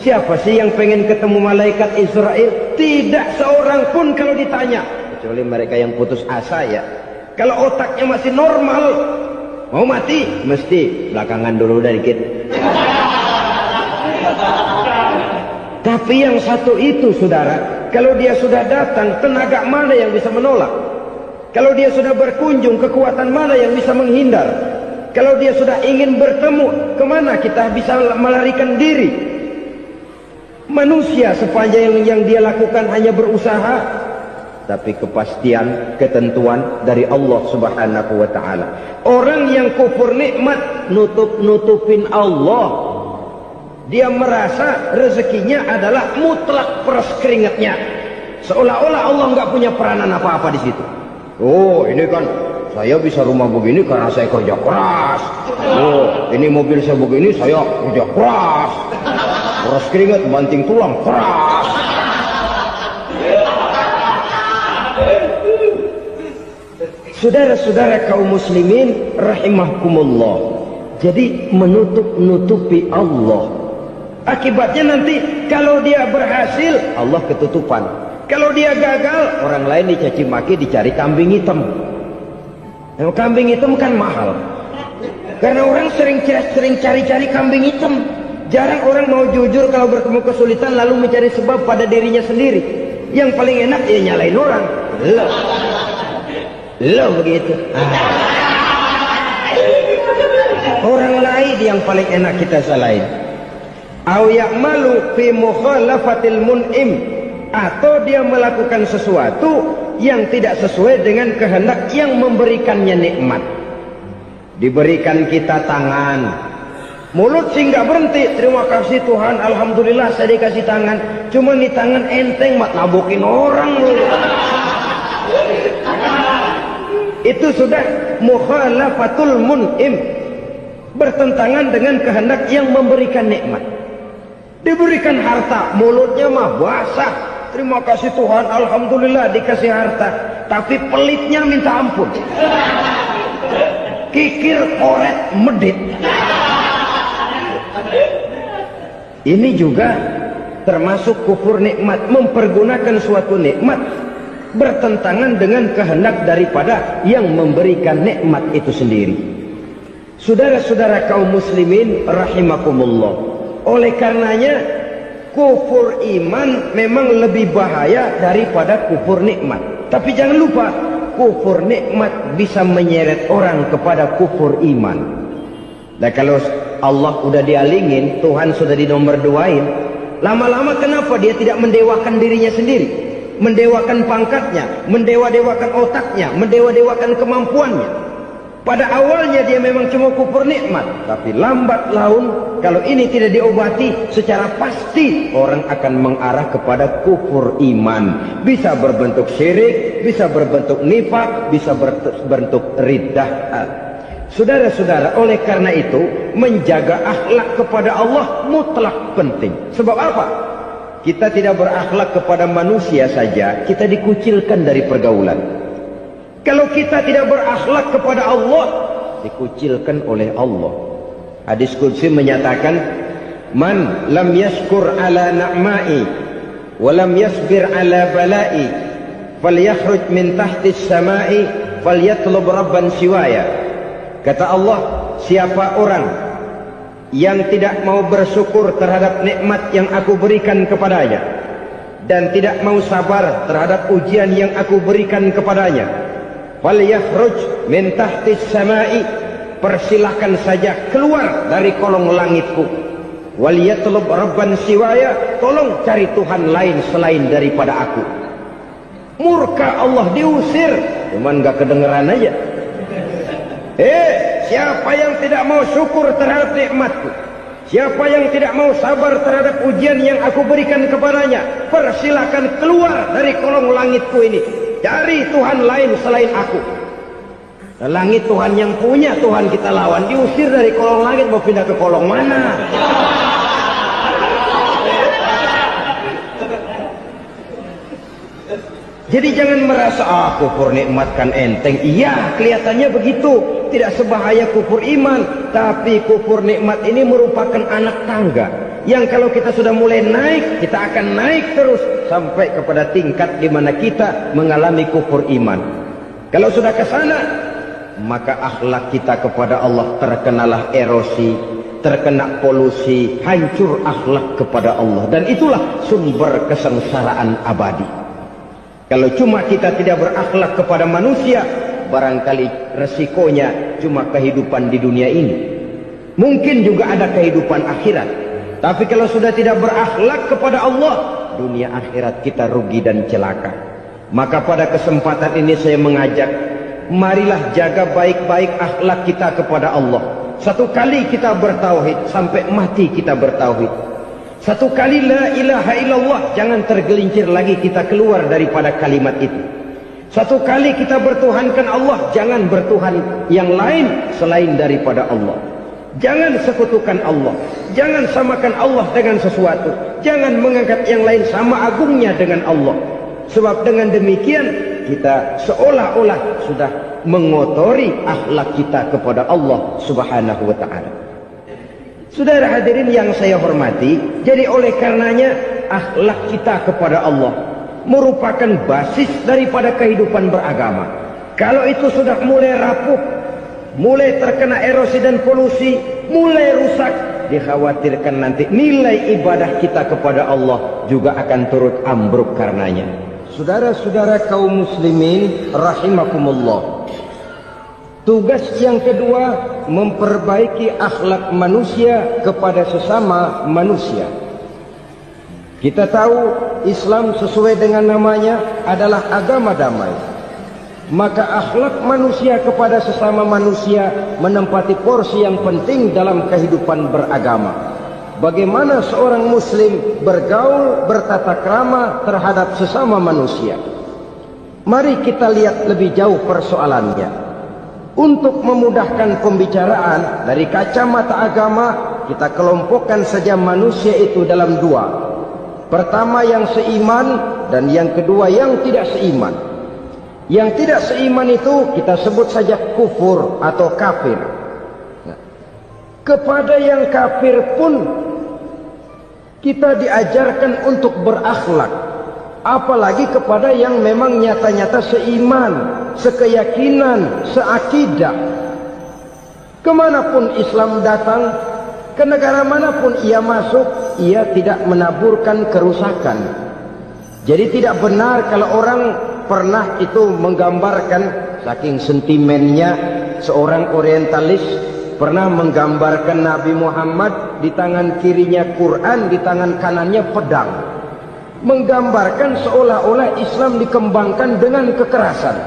Siapa sih yang pengen ketemu malaikat Israel? Tidak seorang pun kalau ditanya, kecuali mereka yang putus asa ya. Kalau otaknya masih normal, mau mati mesti belakangan dulu dikit. Tapi yang satu itu, saudara, kalau dia sudah datang, tenaga mana yang bisa menolak? Kalau dia sudah berkunjung, kekuatan mana yang bisa menghindar? Kalau dia sudah ingin bertemu, kemana kita bisa melarikan diri? Manusia sepanjang yang dia lakukan hanya berusaha, tapi kepastian, ketentuan dari Allah Subhanahu wa ta'ala. Orang yang kufur nikmat, nutupin Allah. Dia merasa rezekinya adalah mutlak peras keringatnya. Seolah-olah Allah nggak punya peranan apa-apa di situ. Oh, ini kan saya bisa rumah begini karena saya kerja keras. Oh, ini mobil saya begini, saya kerja keras. Peras keringat, banting tulang, keras. Saudara-saudara kaum muslimin rahimahkumullah. Jadi menutupi Allah. Akibatnya nanti kalau dia berhasil, Allah ketutupan. Kalau dia gagal, orang lain dicaci maki, dicari kambing hitam. Nah, kambing hitam kan mahal. Karena orang sering cari-cari kambing hitam. Jarang orang mau jujur kalau bertemu kesulitan lalu mencari sebab pada dirinya sendiri. Yang paling enak ya nyalain orang. Lo begitu. Orang lain yang paling enak kita salahin. Au ya'malu fi mukhalafatil mun'im, atau dia melakukan sesuatu yang tidak sesuai dengan kehendak yang memberikannya nikmat. Diberikan kita tangan, mulut sih nggak berhenti, terima kasih Tuhan, alhamdulillah saya dikasih tangan. Cuma nih tangan enteng mat nabukin orang. Itu sudah mukhalafatul mun'im, bertentangan dengan kehendak yang memberikan nikmat. Diberikan harta, mulutnya mah basah, terima kasih Tuhan, alhamdulillah dikasih harta, tapi pelitnya minta ampun. Kikir, koret, medit. Ini juga termasuk kufur nikmat, mempergunakan suatu nikmat bertentangan dengan kehendak daripada yang memberikan nikmat itu sendiri. Saudara-saudara kaum muslimin rahimakumullah. Oleh karenanya kufur iman memang lebih bahaya daripada kufur nikmat. Tapi jangan lupa, kufur nikmat bisa menyeret orang kepada kufur iman. Nah kalau Allah udah dialingin, Tuhan sudah dinomor duain, lama-lama kenapa dia tidak mendewakan dirinya sendiri? Mendewakan pangkatnya, mendewa-dewakan otaknya, mendewa-dewakan kemampuannya. Pada awalnya dia memang cuma kufur nikmat, tapi lambat laun kalau ini tidak diobati secara pasti orang akan mengarah kepada kufur iman. Bisa berbentuk syirik, bisa berbentuk nifak, bisa berbentuk riddah. Saudara-saudara, oleh karena itu menjaga akhlak kepada Allah mutlak penting. Sebab apa? Kita tidak berakhlak kepada manusia saja, kita dikucilkan dari pergaulan. Kalau kita tidak berakhlak kepada Allah, dikucilkan oleh Allah. Hadis qudsi menyatakan, man lam yashkur ala na'mai walam yasbir ala bala'i falyakhruj min tahti as-sama'i falyatlub rabban siwaya. Kata Allah, siapa orang yang tidak mau bersyukur terhadap nikmat yang aku berikan kepadanya dan tidak mau sabar terhadap ujian yang aku berikan kepadanya, falyakhruj min tahti as-sama'i, persilahkan saja keluar dari kolong langitku, waliyatlub rabban siwaya, tolong cari Tuhan lain selain daripada aku. Murka Allah, diusir, cuman gak kedengeran aja. Siapa yang tidak mau syukur terhadap nikmatku, siapa yang tidak mau sabar terhadap ujian yang aku berikan kepadanya, persilahkan keluar dari kolong langitku ini, cari Tuhan lain selain aku. Langit Tuhan yang punya, Tuhan kita lawan, diusir dari kolong langit, mau pindah ke kolong mana? Jadi jangan merasa kufur nikmat kan enteng. Iya, kelihatannya begitu, tidak sebahaya kufur iman. Tapi kufur nikmat ini merupakan anak tangga yang kalau kita sudah mulai naik, kita akan naik terus sampai kepada tingkat di mana kita mengalami kufur iman. Kalau sudah ke sana, maka akhlak kita kepada Allah terkenalah erosi, terkena polusi, hancur akhlak kepada Allah, dan itulah sumber kesengsaraan abadi. Kalau cuma kita tidak berakhlak kepada manusia, barangkali resikonya cuma kehidupan di dunia ini. Mungkin juga ada kehidupan akhirat. Tapi kalau sudah tidak berakhlak kepada Allah, dunia akhirat kita rugi dan celaka. Maka pada kesempatan ini saya mengajak, marilah jaga baik-baik akhlak kita kepada Allah. Satu kali kita bertauhid, sampai mati kita bertauhid. Satu kali la ilaha illallah, jangan tergelincir lagi kita keluar daripada kalimat itu. Satu kali kita bertuhankan Allah, jangan bertuhan yang lain selain daripada Allah. Jangan sekutukan Allah, jangan samakan Allah dengan sesuatu, jangan mengangkat yang lain sama agungnya dengan Allah. Sebab dengan demikian kita seolah-olah sudah mengotori akhlak kita kepada Allah Subhanahu wa ta'ala. Saudara hadirin yang saya hormati, jadi oleh karenanya akhlak kita kepada Allah merupakan basis daripada kehidupan beragama. Kalau itu sudah mulai rapuh, mulai terkena erosi dan polusi, mulai rusak, dikhawatirkan nanti nilai ibadah kita kepada Allah juga akan turut ambruk karenanya. Saudara-saudara kaum muslimin rahimakumullah, tugas yang kedua, memperbaiki akhlak manusia kepada sesama manusia. Kita tahu Islam sesuai dengan namanya adalah agama damai. Maka akhlak manusia kepada sesama manusia menempati porsi yang penting dalam kehidupan beragama. Bagaimana seorang muslim bergaul, bertata krama terhadap sesama manusia. Mari kita lihat lebih jauh persoalannya. Untuk memudahkan pembicaraan dari kacamata agama, kita kelompokkan saja manusia itu dalam dua. Pertama yang seiman, dan yang kedua yang tidak seiman. Yang tidak seiman itu kita sebut saja kufur atau kafir. Nah, kepada yang kafir pun kita diajarkan untuk berakhlak. Apalagi kepada yang memang nyata-nyata seiman, sekeyakinan, seakidah. Kemanapun Islam datang, ke negara manapun ia masuk, ia tidak menaburkan kerusakan. Jadi tidak benar kalau orang pernah itu menggambarkan, saking sentimennya seorang orientalis pernah menggambarkan Nabi Muhammad di tangan kirinya Quran, di tangan kanannya pedang. Menggambarkan seolah-olah Islam dikembangkan dengan kekerasan.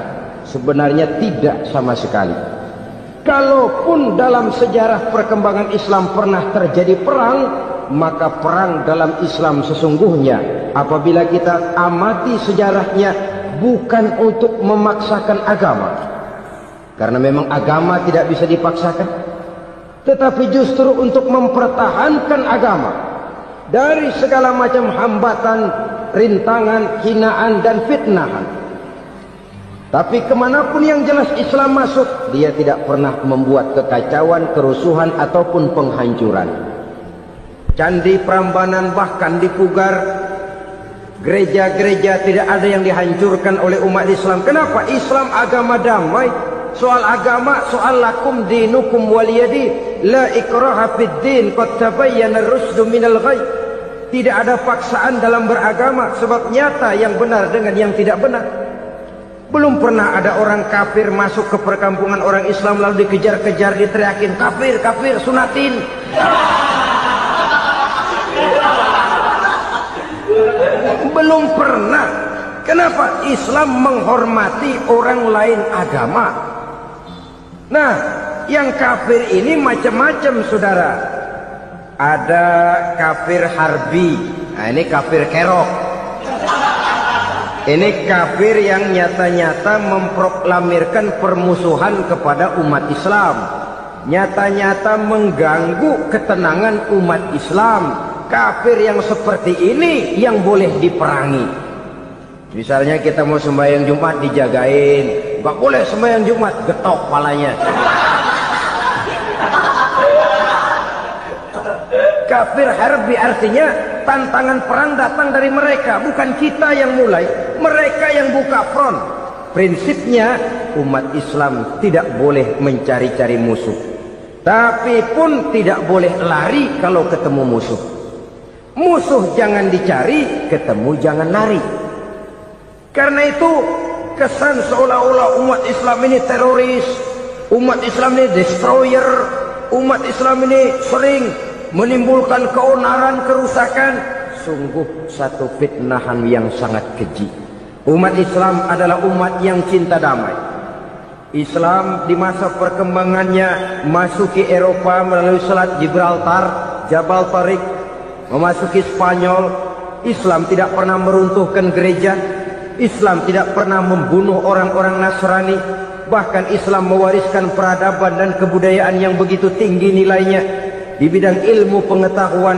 Sebenarnya tidak sama sekali. Kalaupun dalam sejarah perkembangan Islam pernah terjadi perang, maka perang dalam Islam sesungguhnya apabila kita amati sejarahnya bukan untuk memaksakan agama, karena memang agama tidak bisa dipaksakan, tetapi justru untuk mempertahankan agama dari segala macam hambatan, rintangan, hinaan dan fitnahan. Tapi kemanapun yang jelas Islam masuk, dia tidak pernah membuat kekacauan, kerusuhan ataupun penghancuran. Candi Prambanan bahkan dipugar, Gereja-gereja tidak ada yang dihancurkan oleh umat Islam. Kenapa? Islam agama damai. Soal agama, soal lakum dinukum waliyadi, la ikraha fid din, qad tabayyana ar-rusdu minal ghayy. Tidak ada paksaan dalam beragama, sebab nyata yang benar dengan yang tidak benar. Belum pernah ada orang kafir masuk ke perkampungan orang Islam lalu dikejar-kejar, diteriakin kafir, kafir, sunatin. Belum pernah. Kenapa? Islam menghormati orang lain agama. Nah, yang kafir ini macam-macam, saudara. Ada kafir harbi. Nah, ini kafir kerok. Ini kafir yang nyata-nyata memproklamirkan permusuhan kepada umat Islam. Nyata-nyata mengganggu ketenangan umat Islam. Kafir yang seperti ini yang boleh diperangi. Misalnya kita mau sembahyang Jumat dijagain, nggak boleh sembahyang Jumat, getok palanya. Kafir harbi artinya tantangan perang datang dari mereka, bukan kita yang mulai, mereka yang buka front. Prinsipnya umat Islam tidak boleh mencari-cari musuh, tapi pun tidak boleh lari kalau ketemu musuh. Musuh jangan dicari, ketemu jangan lari. Karena itu kesan seolah-olah umat Islam ini teroris, umat Islam ini destroyer, umat Islam ini sering menimbulkan keonaran, kerusakan. Sungguh satu fitnahan yang sangat keji. Umat Islam adalah umat yang cinta damai. Islam di masa perkembangannya masuki Eropa melalui Selat Gibraltar, Jabal Tariq, memasuki Spanyol. Islam tidak pernah meruntuhkan gereja. Islam tidak pernah membunuh orang-orang Nasrani. Bahkan Islam mewariskan peradaban dan kebudayaan yang begitu tinggi nilainya di bidang ilmu pengetahuan.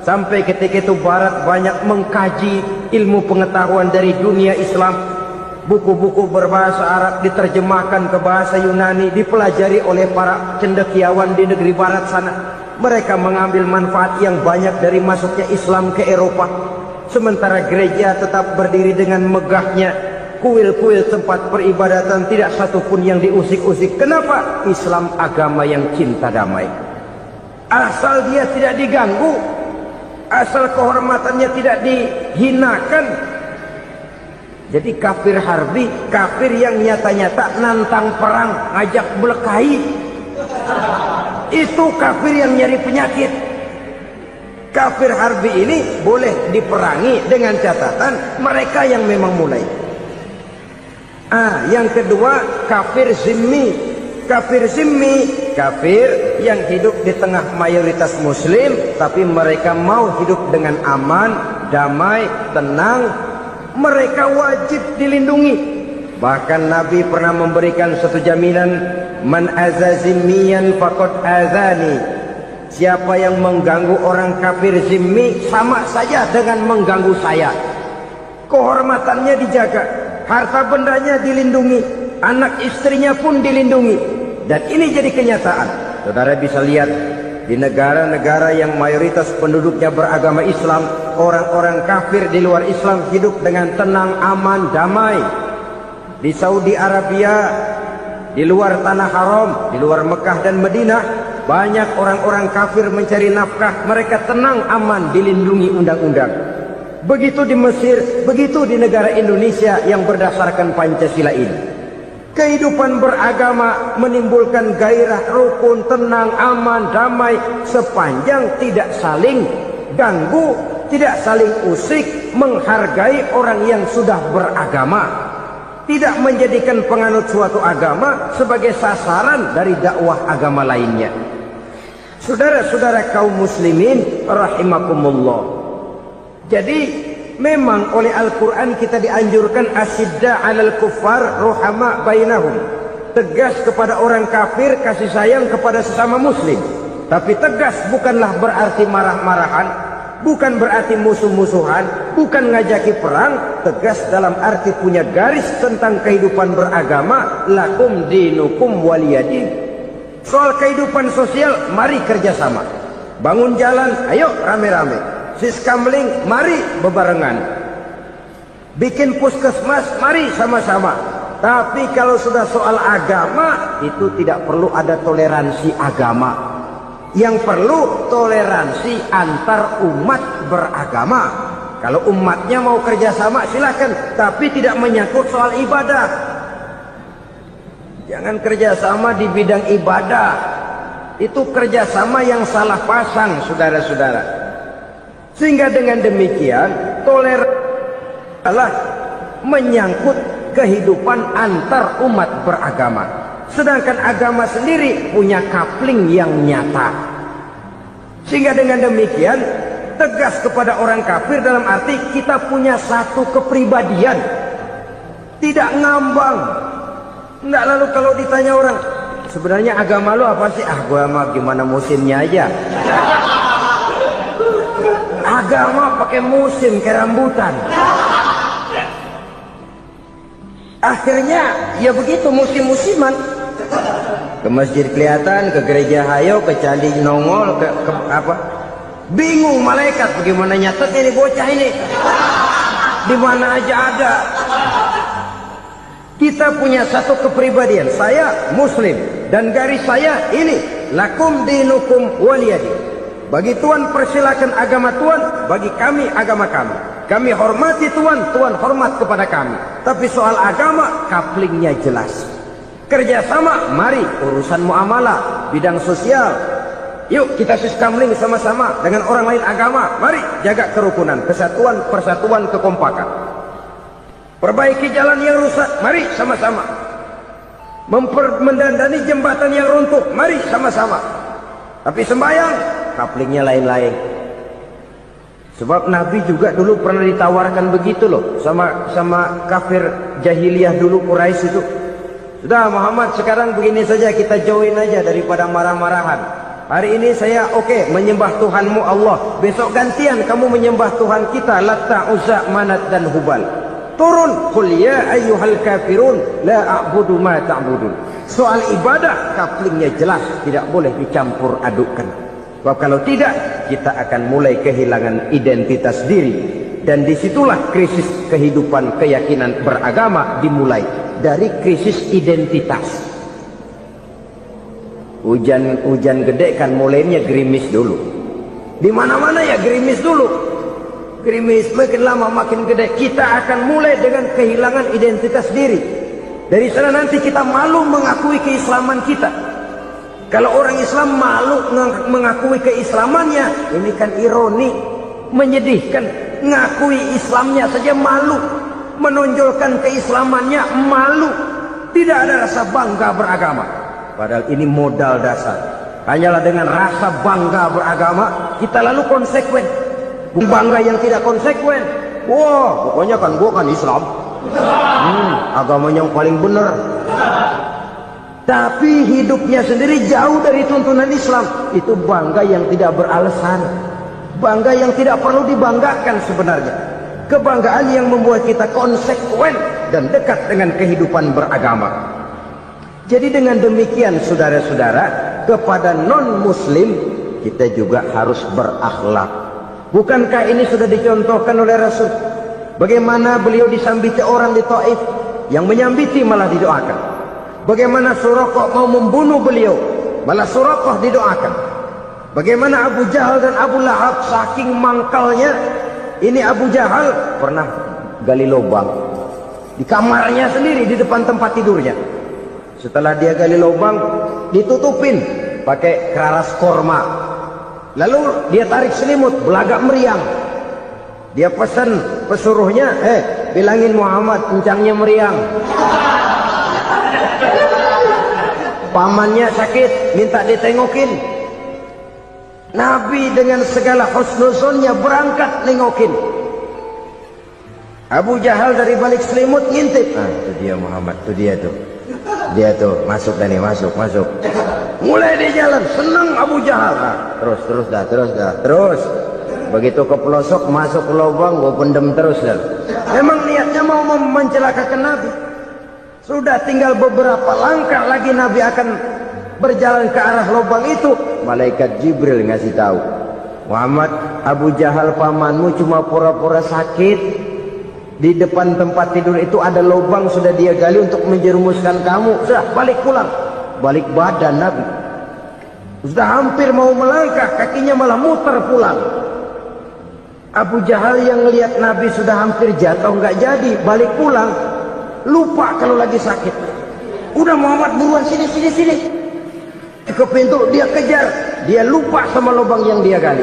Sampai ketika itu Barat banyak mengkaji ilmu pengetahuan dari dunia Islam. Buku-buku berbahasa Arab diterjemahkan ke bahasa Yunani, dipelajari oleh para cendekiawan di negeri Barat sana. Mereka mengambil manfaat yang banyak dari masuknya Islam ke Eropa. Sementara gereja tetap berdiri dengan megahnya. Kuil-kuil tempat peribadatan tidak satupun yang diusik-usik. Kenapa? Islam agama yang cinta damai. Asal dia tidak diganggu, asal kehormatannya tidak dihinakan. Jadi kafir harbi, kafir yang nyata-nyata nantang perang, ngajak berkelahi. Itu kafir yang nyari penyakit. Kafir harbi ini boleh diperangi dengan catatan mereka yang memang mulai. Yang kedua kafir zimmi. Kafir zimmi, kafir yang hidup di tengah mayoritas muslim, tapi mereka mau hidup dengan aman, damai, tenang. Mereka wajib dilindungi. Bahkan Nabi pernah memberikan satu jaminan, man azazimiyan faqad azani. Siapa yang mengganggu orang kafir zimmi sama saja dengan mengganggu saya. Kehormatannya dijaga, harta bendanya dilindungi, anak istrinya pun dilindungi. Dan ini jadi kenyataan. Saudara bisa lihat di negara-negara yang mayoritas penduduknya beragama Islam, orang-orang kafir di luar Islam hidup dengan tenang, aman, damai. Di Saudi Arabia, di luar tanah haram, di luar Mekah dan Madinah, banyak orang-orang kafir mencari nafkah. Mereka tenang, aman, dilindungi undang-undang. Begitu di Mesir, begitu di negara Indonesia yang berdasarkan Pancasila ini. Kehidupan beragama menimbulkan gairah, rukun, tenang, aman, damai, sepanjang tidak saling ganggu, tidak saling usik, menghargai orang yang sudah beragama, tidak menjadikan penganut suatu agama sebagai sasaran dari dakwah agama lainnya. Saudara-saudara kaum muslimin rahimakumullah. Jadi memang oleh Al-Quran kita dianjurkan asyidda 'alal kuffar ruhama bainahum. Tegas kepada orang kafir, kasih sayang kepada sesama muslim. Tapi tegas bukanlah berarti marah-marahan, bukan berarti musuh-musuhan, bukan ngajaki perang. Tegas dalam arti punya garis tentang kehidupan beragama, lakum dinukum waliyadin. Soal kehidupan sosial, mari kerjasama. Bangun jalan, ayo rame-rame. Siskamling, mari bebarengan. bikin puskesmas, mari sama-sama. Tapi kalau sudah soal agama, itu tidak perlu ada toleransi agama. Yang perlu toleransi antar umat beragama. Kalau umatnya mau kerjasama silakan, tapi tidak menyangkut soal ibadah. Jangan kerjasama di bidang ibadah. Itu kerjasama yang salah pasang, saudara-saudara. Sehingga dengan demikian toleransi adalah menyangkut kehidupan antar umat beragama. Sedangkan agama sendiri punya coupling yang nyata. Sehingga dengan demikian tegas kepada orang kafir dalam arti kita punya satu kepribadian, tidak ngambang. Enggak, lalu kalau ditanya orang, sebenarnya agama lu apa sih? Ah, gua mah gimana musimnya aja. Agama pakai musim kayak rambutan. Akhirnya ya begitu, musim-musiman. Ke masjid kelihatan, ke gereja hayo, ke candi nongol, ke apa? Bingung malaikat bagaimana nyatet ini bocah ini. Di mana aja ada. Kita punya satu kepribadian. Saya muslim dan garis saya ini, lakum dinukum waliyadi. Bagi Tuhan persilakan agama Tuhan, bagi kami agama kami. Kami hormati Tuhan, Tuhan hormat kepada kami. Tapi soal agama, couplingnya jelas. Kerjasama, mari urusan muamalah, bidang sosial. Yuk kita sistemling sama-sama dengan orang lain agama. Mari jaga kerukunan, kesatuan, persatuan, kekompakan. Perbaiki jalan yang rusak, mari sama-sama. Mendandani jembatan yang runtuh, mari sama-sama. Tapi sembahyang, couplingnya lain-lain. Sebab Nabi juga dulu pernah ditawarkan begitu loh sama kafir jahiliyah dulu, Quraisy itu. Sudah Muhammad, sekarang begini saja, kita join aja daripada marah-marahan. Hari ini saya oke, menyembah Tuhanmu Allah. Besok gantian kamu menyembah Tuhan kita, Latta, Uzza, Manat dan Hubal. Turun, qul ya ayyuhal kafirun la a'budu ma ta'budun. Soal ibadah couplingnya jelas, tidak boleh dicampur adukkan. Sebab kalau tidak, kita akan mulai kehilangan identitas diri. Dan disitulah krisis kehidupan keyakinan beragama dimulai. Dari krisis identitas. Hujan gede kan mulainya gerimis dulu. Di mana-mana ya gerimis dulu. Gerimis makin lama makin gede. Kita akan mulai dengan kehilangan identitas diri. Dari sana nanti kita malu mengakui keislaman kita. Kalau orang Islam malu mengakui keislamannya, ini kan ironi, menyedihkan. Ngakui Islamnya saja malu, menonjolkan keislamannya malu, tidak ada rasa bangga beragama. Padahal ini modal dasar. Hanyalah dengan rasa bangga beragama kita lalu konsekuen. Bangga yang tidak konsekuen, wah pokoknya kan gua kan Islam, agama yang paling benar. Tapi hidupnya sendiri jauh dari tuntunan Islam. Itu bangga yang tidak beralasan, bangga yang tidak perlu dibanggakan sebenarnya. Kebanggaan yang membuat kita konsekuen dan dekat dengan kehidupan beragama. Jadi dengan demikian saudara-saudara, kepada non-muslim kita juga harus berakhlak. Bukankah ini sudah dicontohkan oleh Rasul? Bagaimana beliau disambiti orang di Taif, yang menyambiti malah didoakan. Bagaimana Suraqah mau membunuh beliau, malah Suraqah didoakan. Bagaimana Abu Jahal dan Abu Lahab saking mangkalnya. Ini Abu Jahal pernah gali lubang di kamarnya sendiri, di depan tempat tidurnya. Setelah dia gali lubang, ditutupin pakai keraras korma. Lalu dia tarik selimut, belagak meriang. Dia pesan pesuruhnya, bilangin Muhammad kencangnya meriang. Pamannya sakit, minta ditengokin. Nabi dengan segala husnuzonnya berangkat nengokin. Abu Jahal dari balik selimut ngintip. Itu dia Muhammad, itu dia tuh. Dia tuh, masuk dah nih, masuk. Mulai dia jalan, senang Abu Jahal. Terus. Begitu ke pelosok, masuk ke lubang, gua pendem terus dah. Memang niatnya mau mencelakakan Nabi. Sudah tinggal beberapa langkah lagi Nabi akan berjalan ke arah lubang itu. Malaikat Jibril ngasih tahu, Muhammad, Abu Jahal pamanmu cuma pura-pura sakit. Di depan tempat tidur itu ada lubang sudah dia gali untuk menjerumuskan kamu. Sudah balik pulang. Balik badan Nabi. Sudah hampir mau melangkah, kakinya malah muter pulang. Abu Jahal yang lihat Nabi sudah hampir jatuh nggak jadi, balik pulang. Lupa kalau lagi sakit. Udah Muhammad buruan sini. Ke pintu dia kejar. Dia lupa sama lubang yang dia gali.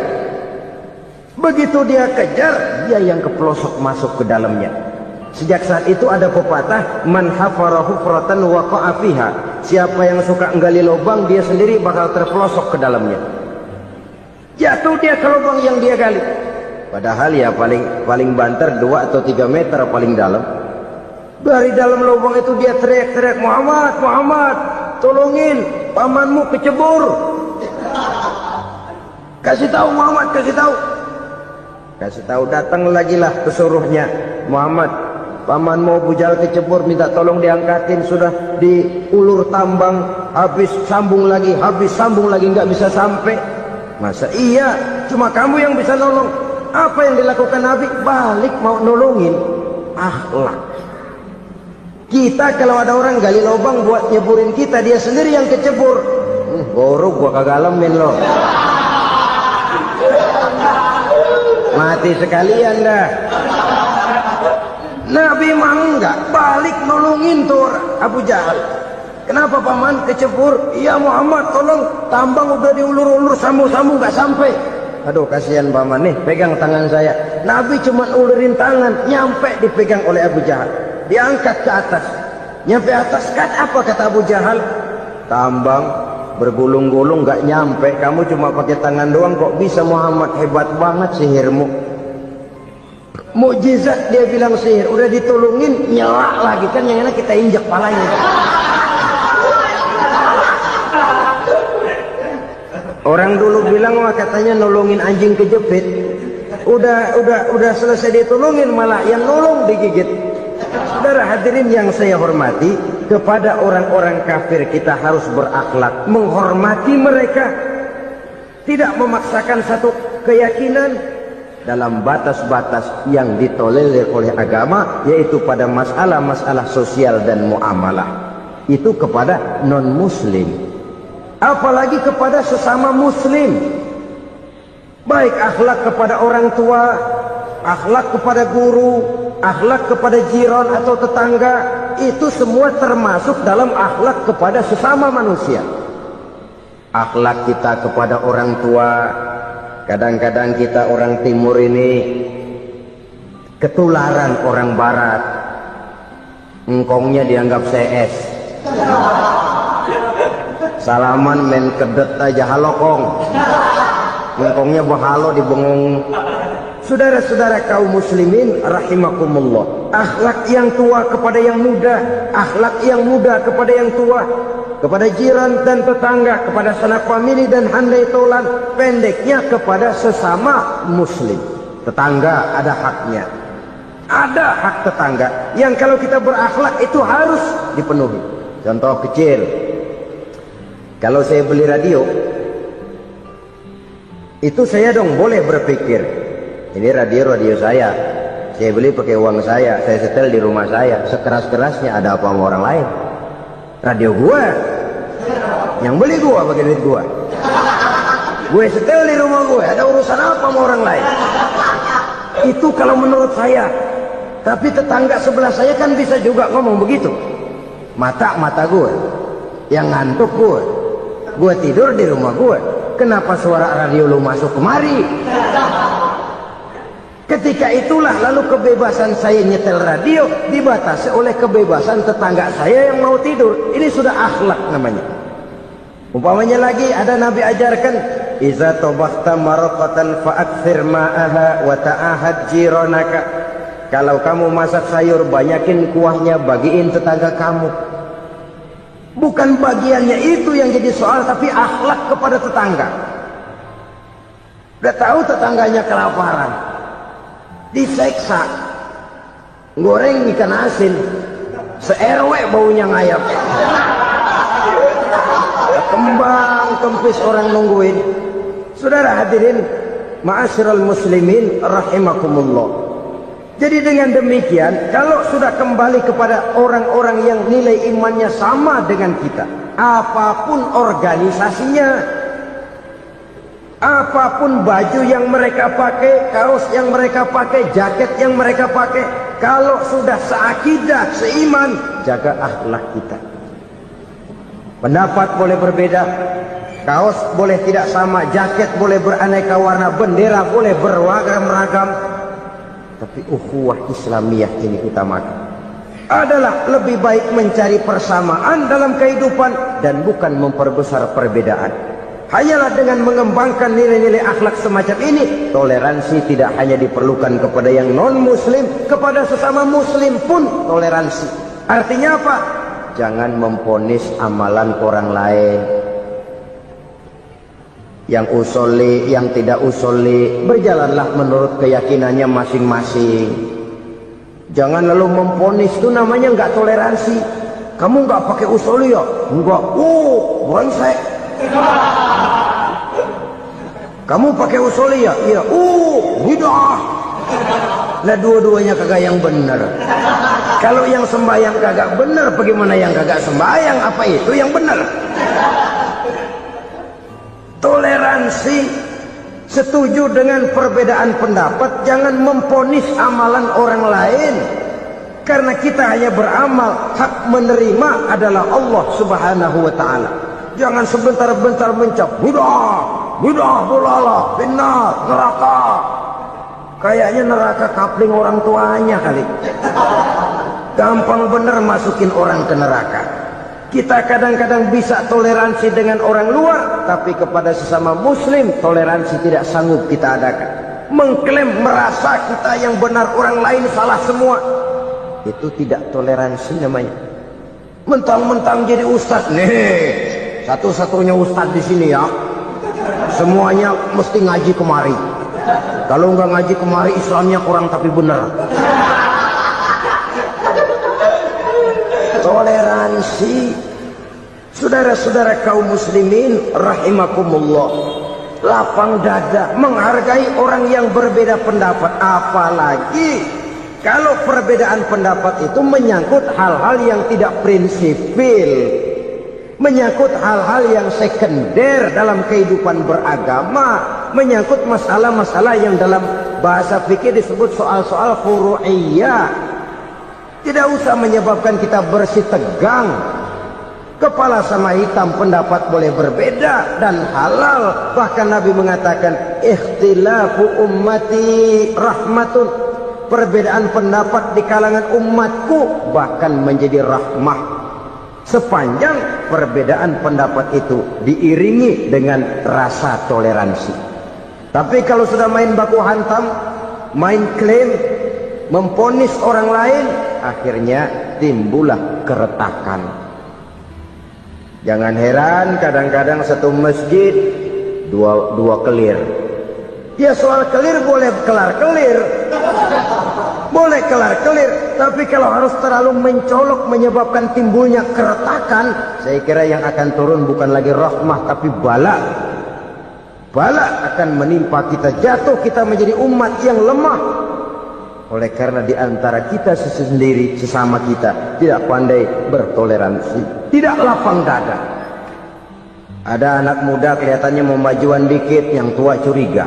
Begitu dia kejar, dia yang kepelosok masuk ke dalamnya. Sejak saat itu ada pepatah, man hafara hufratan waqa'a fiha. Siapa yang suka nggali lubang, dia sendiri bakal terpelosok ke dalamnya. Jatuh dia ke lubang yang dia gali. Padahal ya paling banter 2 atau 3 meter paling dalam. Dari dalam lubang itu dia teriak-teriak, Muhammad, tolongin, pamanmu kecebur. Kasih tahu Muhammad, kasih tahu, datang lagi lah pesuruhnya. Muhammad, pamanmu Abu Jahal kecebur, minta tolong diangkatin. Sudah diulur tambang, habis sambung lagi, nggak bisa sampai. Masa iya, cuma kamu yang bisa nolong. Apa yang dilakukan Nabi? Balik mau nolongin. Akhlak. Kita kalau ada orang gali lubang buat nyeburin kita, dia sendiri yang kecebur. Borok gua kagak alamin loh. Mati sekalian dah. Nabi mah enggak, balik nolongin tuh Abu Jahal. Kenapa paman kecebur? Iya Muhammad, tolong, tambang udah diulur-ulur, sambung-sambung nggak sampai. Aduh kasihan paman nih, pegang tangan saya. Nabi cuma ulurin tangan, nyampe dipegang oleh Abu Jahal. Diangkat ke atas. Nyampe atas, apa kata Abu Jahal? Tambang bergulung-gulung nggak nyampe, kamu cuma pakai tangan doang kok bisa Muhammad, hebat banget sihirmu. Mukjizat dia bilang sihir, udah ditolongin nyelak lagi, kan yang enak kita injek palanya. Orang dulu bilang wah katanya nolongin anjing kejepit, udah selesai ditolongin malah yang nolong digigit. Saudara hadirin yang saya hormati, kepada orang-orang kafir kita harus berakhlak, menghormati mereka, tidak memaksakan satu keyakinan dalam batas-batas yang ditolerir oleh agama, yaitu pada masalah-masalah sosial dan muamalah. Itu kepada non-muslim, apalagi kepada sesama muslim. Baik akhlak kepada orang tua, akhlak kepada guru, akhlak kepada jiran atau tetangga, itu semua termasuk dalam akhlak kepada sesama manusia. Akhlak kita kepada orang tua, kadang-kadang kita orang timur ini ketularan orang barat. Engkongnya dianggap CS. Salaman main kedet aja, halo kong. Engkongnya bahalo di bengong. Saudara-saudara kaum muslimin rahimakumullah, akhlak yang tua kepada yang muda, akhlak yang muda kepada yang tua, kepada jiran dan tetangga, kepada sanak famili dan handai tolan, pendeknya kepada sesama muslim. Tetangga ada haknya, ada hak tetangga yang kalau kita berakhlak itu harus dipenuhi. Contoh kecil, kalau saya beli radio, itu saya dong boleh berpikir, ini radio saya beli pakai uang saya setel di rumah saya, sekeras-kerasnya ada apa sama orang lain? Radio gua, yang beli gua pakai duit gua, gue setel di rumah gue, ada urusan apa sama orang lain? Itu kalau menurut saya. Tapi tetangga sebelah saya kan bisa juga ngomong begitu. Mata gue, yang ngantuk gue tidur di rumah gue, kenapa suara radio lu masuk kemari? Ketika itulah lalu kebebasan saya nyetel radio dibatasi oleh kebebasan tetangga saya yang mau tidur. Ini sudah akhlak namanya. Umpamanya lagi ada Nabi ajarkan, iza tabakhta maraqatan fa'akthir ma'aha wa ta'ahad jiranaka. Kalau kamu masak sayur, banyakin kuahnya, bagiin tetangga kamu. Bukan bagiannya itu yang jadi soal, tapi akhlak kepada tetangga. Udah tahu tetangganya kelaparan, diseksa, goreng ikan asin, se-RW baunya ngayap, kembang kempis orang nungguin. Saudara hadirin ma'asyiral muslimin rahimakumullah, Jadi dengan demikian, kalau sudah kembali kepada orang-orang yang nilai imannya sama dengan kita, apapun organisasinya, apapun baju yang mereka pakai, kaos yang mereka pakai, jaket yang mereka pakai, kalau sudah seakidah, seiman, jaga akhlak kita. Pendapat boleh berbeda, kaos boleh tidak sama, jaket boleh beraneka warna, bendera boleh beragam-ragam, tapi ukhuwah Islamiyah ini utamakan. Adalah lebih baik mencari persamaan dalam kehidupan dan bukan memperbesar perbedaan. Hanyalah dengan mengembangkan nilai-nilai akhlak semacam ini, toleransi tidak hanya diperlukan kepada yang non-muslim, kepada sesama muslim pun toleransi. Artinya apa? Jangan memponis amalan orang lain. Yang usoli, yang tidak usoli, berjalanlah menurut keyakinannya masing-masing. Jangan lalu memponis, itu namanya nggak toleransi. Kamu nggak pakai usoli ya? Enggak. Brengsek. Kamu pakai usoli ya? Iya. Bidah. Nah, dua-duanya kagak yang benar. Kalau yang sembahyang kagak benar, bagaimana yang kagak sembahyang? Apa itu yang benar? Toleransi, setuju dengan perbedaan pendapat, jangan memponis amalan orang lain. Karena kita hanya beramal, hak menerima adalah Allah Subhanahu wa ta'ala. Jangan sebentar-bentar mencap, bidah, dolalah, finnar, neraka. Kayaknya neraka kapling orang tuanya kali. Gampang bener masukin orang ke neraka. Kita kadang-kadang bisa toleransi dengan orang luar, tapi kepada sesama muslim toleransi tidak sanggup kita adakan. Mengklaim merasa kita yang benar, orang lain salah semua, itu tidak toleransi namanya. Mentang-mentang jadi ustadz, nih satu-satunya ustadz di sini ya, semuanya mesti ngaji kemari. Kalau nggak ngaji kemari, Islamnya kurang tapi benar. Toleransi. Saudara-saudara kaum muslimin rahimakumullah, lapang dada menghargai orang yang berbeda pendapat. Apalagi kalau perbedaan pendapat itu menyangkut hal-hal yang tidak prinsipil, menyangkut hal-hal yang sekunder dalam kehidupan beragama, menyangkut masalah-masalah yang dalam bahasa fikih disebut soal-soal furu'iyah. Tidak usah menyebabkan kita bersih tegang. Kepala sama hitam, pendapat boleh berbeda dan halal. Bahkan Nabi mengatakan, ikhtilafu ummati rahmatun. Perbedaan pendapat di kalangan umatku bahkan menjadi rahmah. Sepanjang perbedaan pendapat itu diiringi dengan rasa toleransi. Tapi kalau sudah main baku hantam, main klaim, memponis orang lain, akhirnya timbullah keretakan. Jangan heran kadang-kadang satu masjid dua kelir. Ya soal kelir boleh kelar-kelir, boleh kelar-kelir, tapi kalau harus terlalu mencolok menyebabkan timbulnya keretakan, saya kira yang akan turun bukan lagi rahmah tapi bala. Bala akan menimpa kita, jatuh kita menjadi umat yang lemah. Oleh karena di antara kita sendiri, sesama kita tidak pandai bertoleransi, tidak lapang dada. Ada anak muda kelihatannya memajuan dikit, yang tua curiga.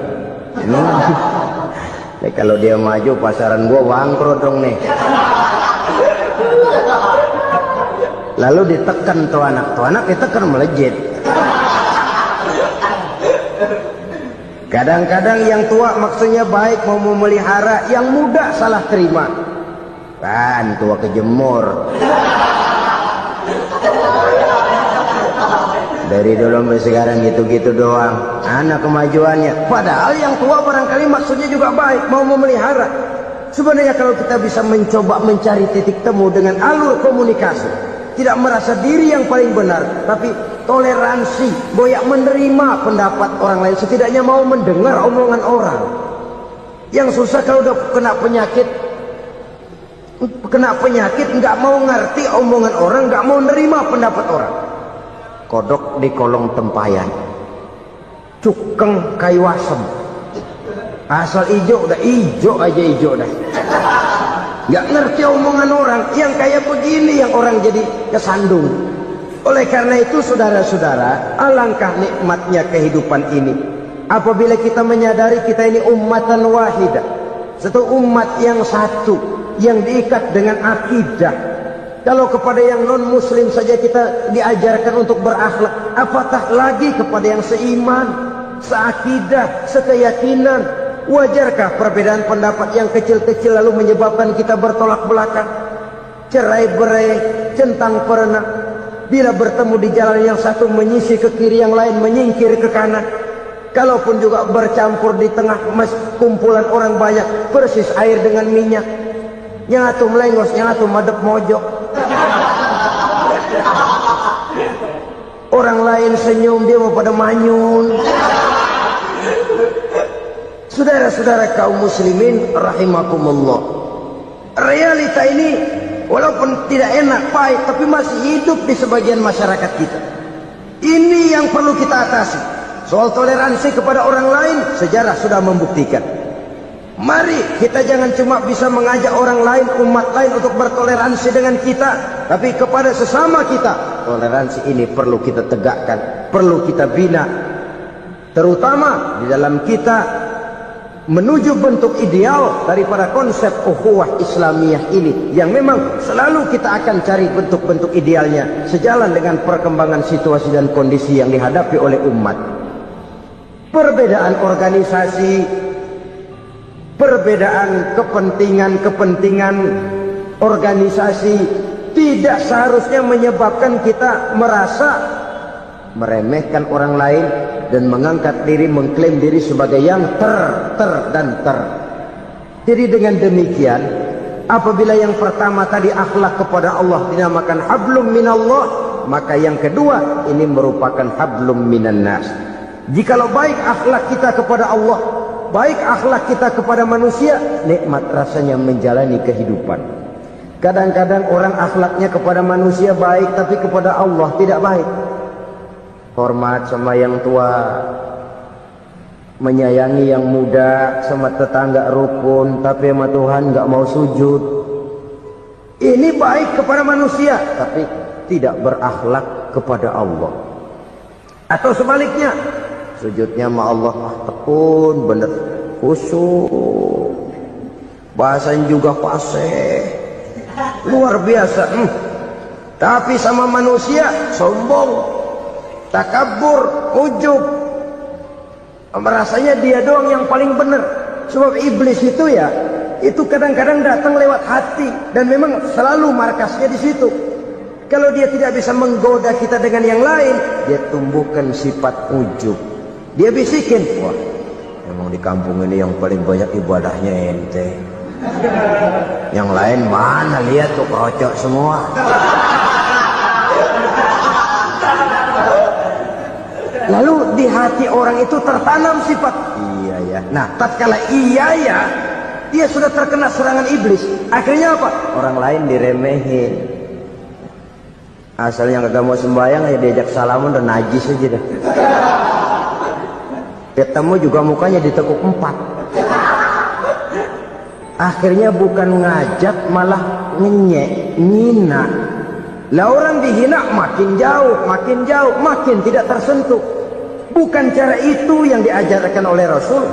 Kalau dia maju pasaran gua bangkrut dong nih. Lalu ditekan tuh anak ditekan melejit. Kadang-kadang yang tua maksudnya baik, mau memelihara, yang muda salah terima. Kan tua kejemur. Dari dulu sampai sekarang gitu-gitu doang. Anak kemajuannya. Padahal yang tua barangkali maksudnya juga baik, mau memelihara. Sebenarnya kalau kita bisa mencoba mencari titik temu dengan alur komunikasi, tidak merasa diri yang paling benar, tapi toleransi, boyak menerima pendapat orang lain, setidaknya mau mendengar omongan orang. Yang susah kalau udah kena penyakit, nggak mau ngerti omongan orang, nggak mau nerima pendapat orang. Kodok di kolong tempayan, cukeng kayu asem, asal ijo udah ijo aja ijo dah. nggak ngerti omongan orang. Yang kayak begini yang orang jadi kesandung. Oleh karena itu saudara-saudara, alangkah nikmatnya kehidupan ini apabila kita menyadari kita ini ummatan wahidah, satu umat yang satu, yang diikat dengan akidah. Kalau kepada yang non muslim saja kita diajarkan untuk berakhlak, apatah lagi kepada yang seiman, seakidah, sekeyakinan. Wajarkah perbedaan pendapat yang kecil-kecil lalu menyebabkan kita bertolak belakang, cerai-berai, centang perenang? Bila bertemu di jalan yang satu menyisi ke kiri, yang lain menyingkir ke kanan. Kalaupun juga bercampur di tengah kumpulan orang banyak, persis air dengan minyak. Yang atu melengos, yang atu madep mojok. Orang lain senyum, dia mau pada manyun. Saudara-saudara kaum muslimin rahimakumullah, realita ini walaupun tidak enak, pahit, tapi masih hidup di sebagian masyarakat kita. Ini yang perlu kita atasi. Soal toleransi kepada orang lain, sejarah sudah membuktikan. Mari kita jangan cuma bisa mengajak orang lain, umat lain untuk bertoleransi dengan kita, tapi kepada sesama kita. Toleransi ini perlu kita tegakkan, perlu kita bina. Terutama di dalam kita menuju bentuk ideal daripada konsep ukhuwah Islamiyah ini, yang memang selalu kita akan cari bentuk-bentuk idealnya sejalan dengan perkembangan situasi dan kondisi yang dihadapi oleh umat. Perbedaan organisasi, perbedaan kepentingan organisasi tidak seharusnya menyebabkan kita merasa meremehkan orang lain dan mengangkat diri, mengklaim diri sebagai yang ter. Jadi dengan demikian, apabila yang pertama tadi akhlak kepada Allah dinamakan hablum minallah, maka yang kedua ini merupakan hablum minan nas. Jikalau baik akhlak kita kepada Allah, baik akhlak kita kepada manusia, nikmat rasanya menjalani kehidupan. Kadang-kadang orang akhlaknya kepada manusia baik, tapi kepada Allah tidak baik. Hormat sama yang tua, menyayangi yang muda, sama tetangga rukun, tapi sama Tuhan nggak mau sujud. Ini baik kepada manusia, tapi tidak berakhlak kepada Allah. Atau sebaliknya, sujudnya sama Allah tekun, bener khusyuk, bahasanya juga fasih, luar biasa. Tapi sama manusia sombong, takabur, ujub, merasanya dia doang yang paling benar. Sebab iblis itu ya, itu kadang-kadang datang lewat hati, dan memang selalu markasnya di situ. Kalau dia tidak bisa menggoda kita dengan yang lain, dia tumbuhkan sifat ujub. Dia bisikin, wah, emang di kampung ini yang paling banyak ibadahnya ente. Yang lain mana, lihat tuh kerocok semua. Lalu di hati orang itu tertanam sifat iya ya. Nah, tatkala iya ya, dia sudah terkena serangan iblis. Akhirnya apa? Orang lain diremehin. Asalnya nggak mau sembahyang, ya diajak salaman dan najis aja dah. Ketemu juga mukanya ditekuk 4. Akhirnya bukan ngajak, malah ngenyek, ngina. Lah orang dihina makin jauh, makin tidak tersentuh. Bukan cara itu yang diajarkan oleh Rasul.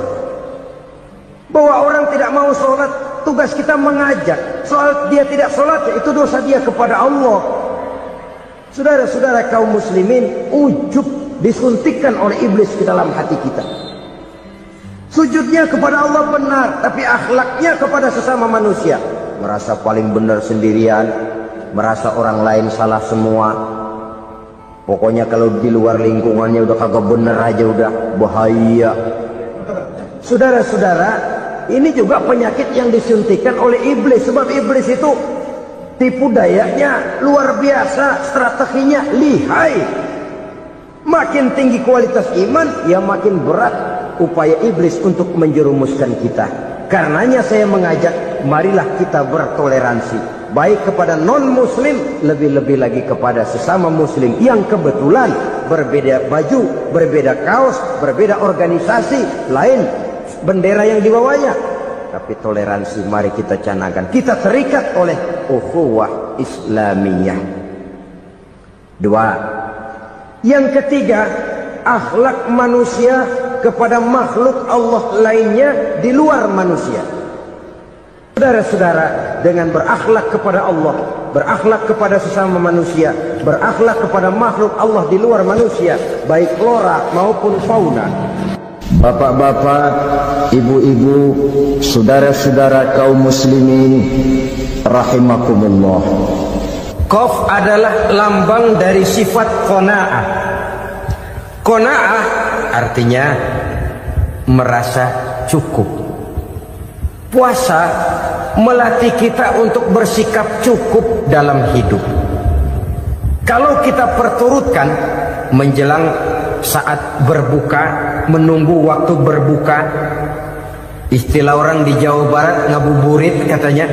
Bahwa orang tidak mau sholat, tugas kita mengajak. Soal dia tidak sholat, itu dosa dia kepada Allah. Saudara-saudara kaum muslimin, ujub disuntikkan oleh iblis ke dalam hati kita. Sujudnya kepada Allah benar, tapi akhlaknya kepada sesama manusia merasa paling benar sendirian, merasa orang lain salah semua. Pokoknya kalau di luar lingkungannya udah kagak bener aja udah bahaya. Saudara-saudara, ini juga penyakit yang disuntikan oleh iblis. Sebab iblis itu tipu dayanya luar biasa, strateginya lihai. Makin tinggi kualitas iman, ya makin berat upaya iblis untuk menjerumuskan kita. Karenanya saya mengajak, marilah kita bertoleransi. Baik kepada non-muslim, lebih-lebih lagi kepada sesama muslim yang kebetulan berbeda baju, berbeda kaos, berbeda organisasi, lain bendera yang dibawanya. tapi toleransi mari kita canangkan. Kita terikat oleh ukhuwah Islamiyah. Dua. Yang ketiga, akhlak manusia kepada makhluk Allah lainnya di luar manusia. Saudara-saudara, dengan berakhlak kepada Allah, berakhlak kepada sesama manusia, berakhlak kepada makhluk Allah di luar manusia, baik flora maupun fauna. Bapak-bapak, ibu-ibu, saudara-saudara kaum muslimin rahimakumullah. Qaf adalah lambang dari sifat qanaah. Qanaah artinya merasa cukup. Puasa melatih kita untuk bersikap cukup dalam hidup. Kalau kita perturutkan menjelang saat berbuka, menunggu waktu berbuka, istilah orang di Jawa Barat ngabuburit katanya,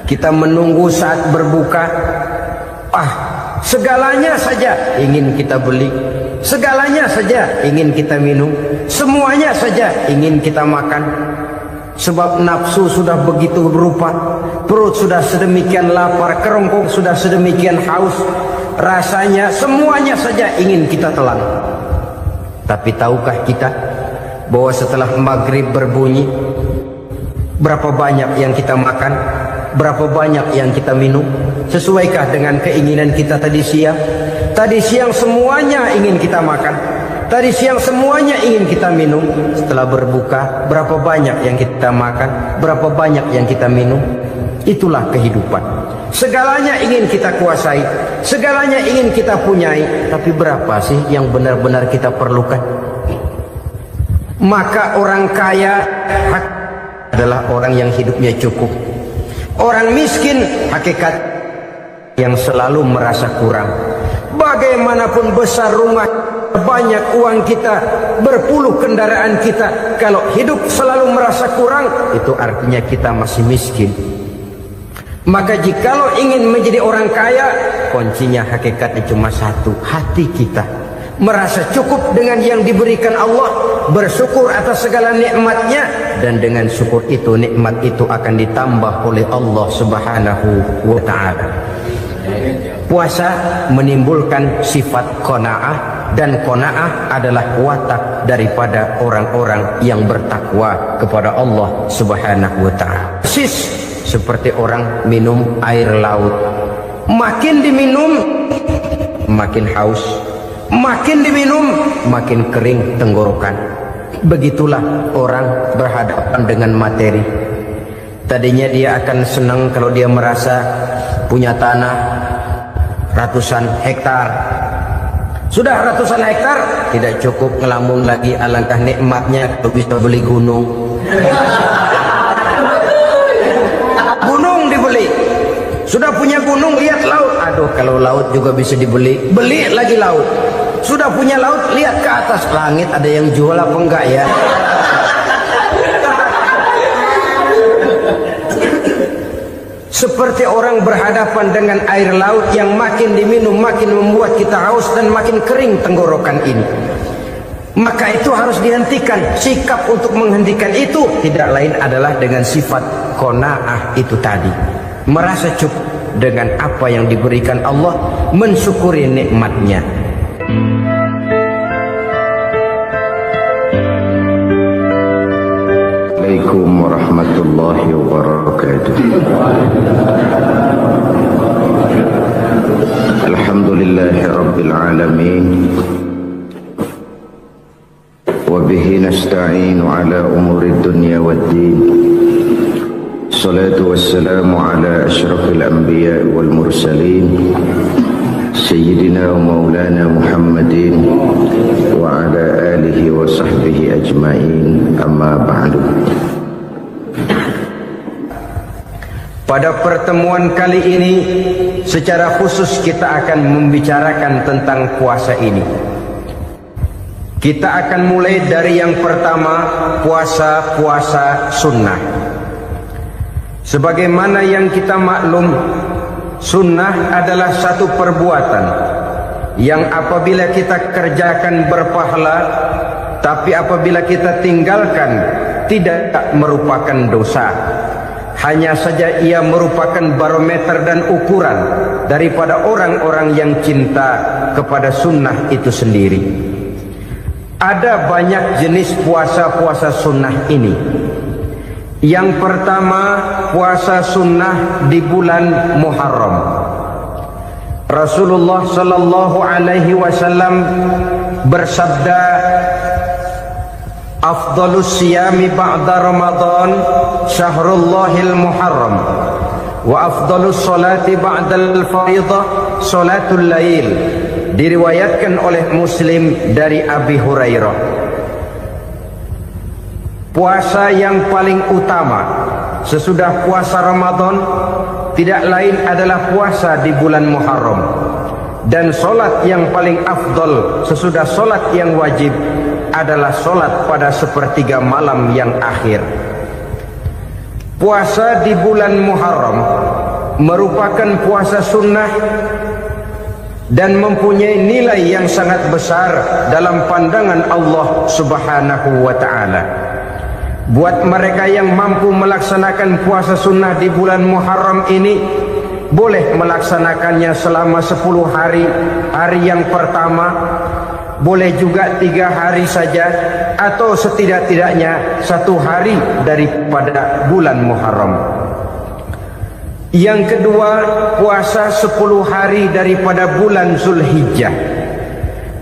kita menunggu saat berbuka, segalanya saja ingin kita beli, segalanya saja ingin kita minum, semuanya saja ingin kita makan. Sebab nafsu sudah begitu berupa, perut sudah sedemikian lapar, kerongkong sudah sedemikian haus, rasanya semuanya saja ingin kita telan. Tapi tahukah kita bahwa setelah maghrib berbunyi, berapa banyak yang kita makan, berapa banyak yang kita minum? Sesuaikah dengan keinginan kita tadi siang? Tadi siang semuanya ingin kita makan, tadi siang semuanya ingin kita minum. Setelah berbuka, berapa banyak yang kita makan, berapa banyak yang kita minum? Itulah kehidupan. Segalanya ingin kita kuasai, segalanya ingin kita punyai, tapi berapa sih yang benar-benar kita perlukan? Maka orang kaya adalah orang yang hidupnya cukup. Orang miskin hakikat yang selalu merasa kurang. Bagaimanapun besar rumah, banyak uang kita, berpuluh kendaraan kita, kalau hidup selalu merasa kurang, itu artinya kita masih miskin. Maka jikalau ingin menjadi orang kaya, kuncinya hakikatnya cuma satu, hati kita merasa cukup dengan yang diberikan Allah, bersyukur atas segala nikmatnya, dan dengan syukur itu, nikmat itu akan ditambah oleh Allah Subhanahu wa ta'ala. Puasa menimbulkan sifat qanaah, dan qanaah adalah watak daripada orang-orang yang bertakwa kepada Allah Subhanahu wa ta'ala. Persis seperti orang minum air laut, makin diminum makin haus, makin diminum makin kering tenggorokan. Begitulah orang berhadapan dengan materi. Tadinya dia akan senang kalau dia merasa punya tanah ratusan hektar. Sudah ratusan hektar tidak cukup ngelamun lagi, alangkah nikmatnya kalau bisa beli gunung. Gunung dibeli. Sudah punya gunung, lihat laut. Aduh, kalau laut juga bisa dibeli, beli lagi laut. Sudah punya laut, lihat ke atas langit ada yang jual apa enggak ya? Seperti orang berhadapan dengan air laut yang makin diminum makin membuat kita haus dan makin kering tenggorokan ini. Maka itu harus dihentikan. Sikap untuk menghentikan itu tidak lain adalah dengan sifat qanaah itu tadi. Merasa cukup dengan apa yang diberikan Allah, mensyukuri nikmatnya. Assalamualaikum warahmatullahi wabarakatuh. Alhamdulillahi rabbil alamin, wa bihi nasta'inu ala umuri dunya waddin. Salatu wassalamu ala ashrafil anbiya wal mursalin, Sayyidina wa maulana Muhammadin wa ala alihi wa sahbihi ajma'in, amma ba'du. Pada pertemuan kali ini secara khusus kita akan membicarakan tentang puasa ini. Kita akan mulai dari yang pertama, puasa sunnah. Sebagaimana yang kita maklum, sunnah adalah satu perbuatan yang apabila kita kerjakan berpahala, tapi apabila kita tinggalkan tidak merupakan dosa. Hanya saja ia merupakan barometer dan ukuran daripada orang-orang yang cinta kepada sunnah itu sendiri. Ada banyak jenis puasa-puasa sunnah ini. Yang pertama, puasa sunnah di bulan Muharram. Rasulullah sallallahu alaihi wasallam bersabda, "Afdhalus siyami ba'da Ramadan syahrullahil Muharram wa afdhalus salati ba'dal fardhah salatul lail." Diriwayatkan oleh Muslim dari Abi Hurairah. Puasa yang paling utama sesudah puasa Ramadan tidak lain adalah puasa di bulan Muharram, dan solat yang paling afdal sesudah solat yang wajib adalah solat pada sepertiga malam yang akhir. Puasa di bulan Muharram merupakan puasa sunnah dan mempunyai nilai yang sangat besar dalam pandangan Allah Subhanahu wa ta'ala. Buat mereka yang mampu melaksanakan puasa sunnah di bulan Muharram ini, boleh melaksanakannya selama 10 hari. Hari yang pertama boleh juga 3 hari saja, atau setidak-tidaknya 1 hari daripada bulan Muharram. Yang kedua, puasa 10 hari daripada bulan Zulhijjah.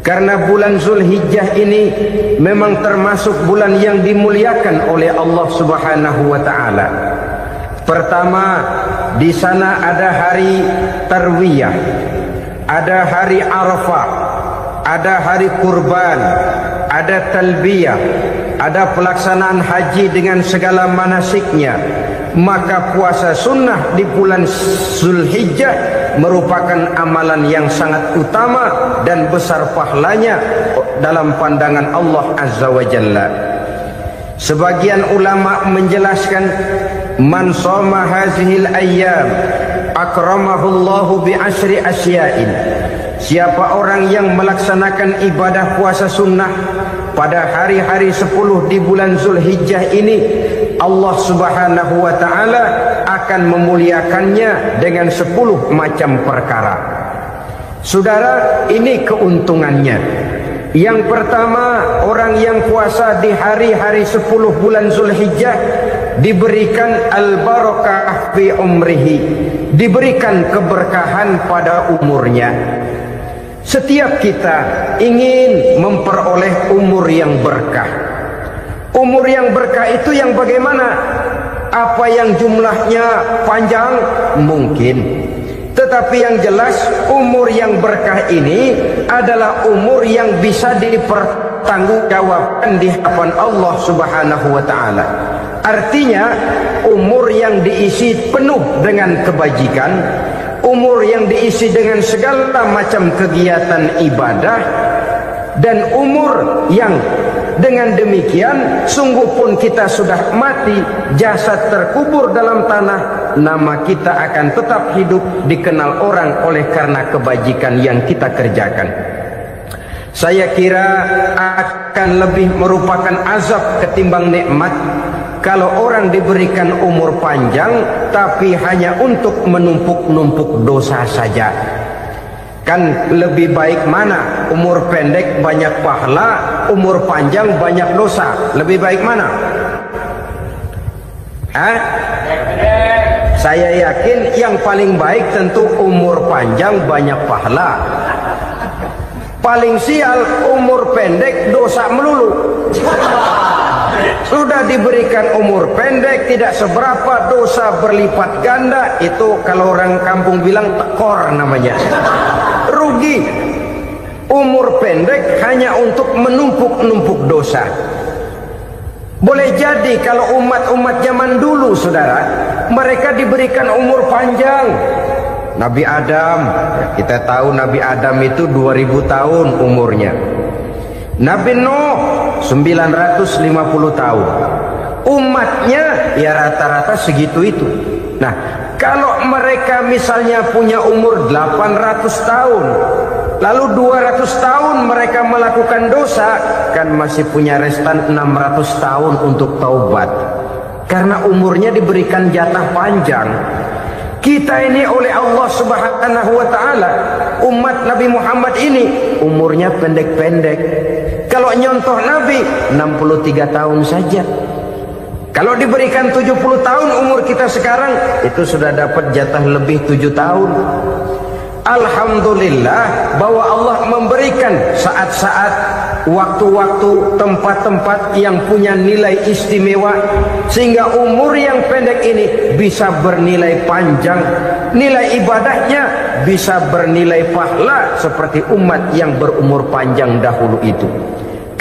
Karena bulan Zulhijjah ini memang termasuk bulan yang dimuliakan oleh Allah Subhanahu wa ta'ala. Pertama, di sana ada hari Tarwiyah, ada hari Arafah, ada hari kurban, ada talbiyah, ada pelaksanaan haji dengan segala manasiknya. Maka puasa sunnah di bulan Zulhijjah merupakan amalan yang sangat utama dan besar pahalanya dalam pandangan Allah Azza wa Jalla. Sebagian ulama menjelaskan, man shoma hazihil ayyam akramahullahu bi asyri asya'in. Siapa orang yang melaksanakan ibadah puasa sunnah pada hari-hari 10 di bulan Zulhijjah ini, Allah Subhanahu wa ta'ala akan memuliakannya dengan 10 macam perkara. Saudara, ini keuntungannya. Yang pertama, orang yang puasa di hari-hari 10 bulan Zulhijjah diberikan al-barakah fi umrihi, diberikan keberkahan pada umurnya. Setiap kita ingin memperoleh umur yang berkah. Umur yang berkah itu yang bagaimana? Apa yang jumlahnya panjang? Mungkin. Tetapi yang jelas, umur yang berkah ini adalah umur yang bisa dipertanggungjawabkan di hadapan Allah Subhanahu wa ta'ala. Artinya, umur yang diisi penuh dengan kebajikan, umur yang diisi dengan segala macam kegiatan ibadah, dan umur yang dengan demikian sungguh pun kita sudah mati, jasad terkubur dalam tanah, nama kita akan tetap hidup, dikenal orang oleh karena kebajikan yang kita kerjakan. Saya kira akan lebih merupakan azab ketimbang nikmat kalau orang diberikan umur panjang tapi hanya untuk menumpuk-numpuk dosa saja. Kan lebih baik mana? Umur pendek banyak pahala, umur panjang banyak dosa. Lebih baik mana? Saya yakin yang paling baik tentu umur panjang banyak pahala. Paling sial umur pendek dosa melulu. Sudah diberikan umur pendek tidak seberapa, dosa berlipat ganda. Itu kalau orang kampung bilang tekor namanya. Rugi. Umur pendek hanya untuk menumpuk-numpuk dosa. Boleh jadi kalau umat-umat zaman dulu, saudara, mereka diberikan umur panjang. Nabi Adam, kita tahu Nabi Adam itu 2000 tahun umurnya. Nabi Nuh 950 tahun. Umatnya ya rata-rata segitu itu. Nah, kalau mereka misalnya punya umur 800 tahun, lalu 200 tahun mereka melakukan dosa, kan masih punya restan 600 tahun untuk taubat. Karena umurnya diberikan jatah panjang. Kita ini oleh Allah Subhanahu wa ta'ala, umat Nabi Muhammad ini umurnya pendek-pendek. Kalau nyontoh Nabi 63 tahun saja. Kalau diberikan 70 tahun umur kita sekarang, itu sudah dapat jatah lebih 7 tahun. Alhamdulillah bahwa Allah memberikan saat-saat, waktu-waktu, tempat-tempat yang punya nilai istimewa, sehingga umur yang pendek ini bisa bernilai panjang, nilai ibadahnya bisa bernilai pahala seperti umat yang berumur panjang dahulu itu.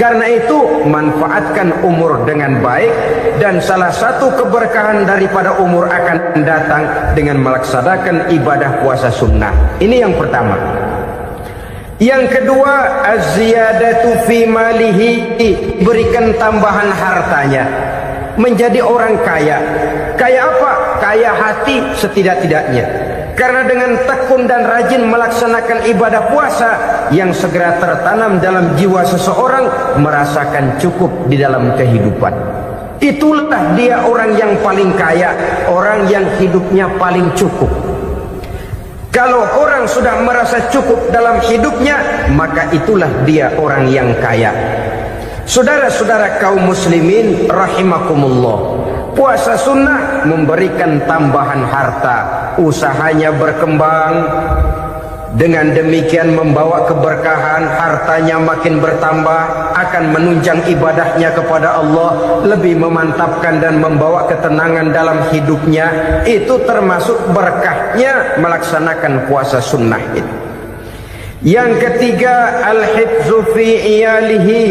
Karena itu manfaatkan umur dengan baik, dan salah satu keberkahan daripada umur akan datang dengan melaksanakan ibadah puasa sunnah. Ini yang pertama. Yang kedua, az-ziyadatu fi malihi, berikan tambahan hartanya, menjadi orang kaya. Kaya apa? Kaya hati setidak-tidaknya. Karena dengan tekun dan rajin melaksanakan ibadah puasa, yang segera tertanam dalam jiwa seseorang merasakan cukup di dalam kehidupan. Itulah dia orang yang paling kaya, orang yang hidupnya paling cukup. Kalau orang sudah merasa cukup dalam hidupnya, maka itulah dia orang yang kaya. Saudara-saudara kaum muslimin rahimakumullah, puasa sunnah memberikan tambahan harta, usahanya berkembang, dengan demikian membawa keberkahan, hartanya makin bertambah, akan menunjang ibadahnya kepada Allah, lebih memantapkan dan membawa ketenangan dalam hidupnya. Itu termasuk berkahnya melaksanakan puasa sunnah itu. Yang ketiga, al-hifzu fi iyalihi,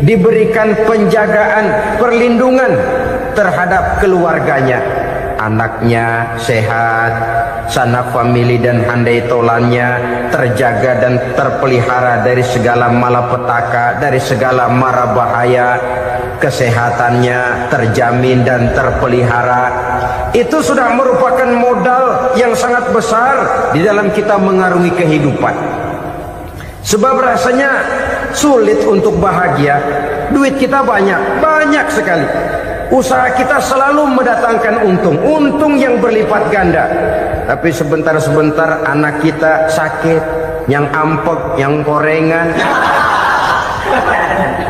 diberikan penjagaan, perlindungan terhadap keluarganya. Anaknya sehat, sanak famili dan handai tolannya terjaga dan terpelihara dari segala malapetaka, dari segala mara bahaya. Kesehatannya terjamin dan terpelihara. Itu sudah merupakan modal yang sangat besar di dalam kita mengarungi kehidupan. Sebab rasanya sulit untuk bahagia. Duit kita banyak sekali. Usaha kita selalu mendatangkan untung yang berlipat ganda. Tapi sebentar-sebentar anak kita sakit, yang ampek, yang korengan,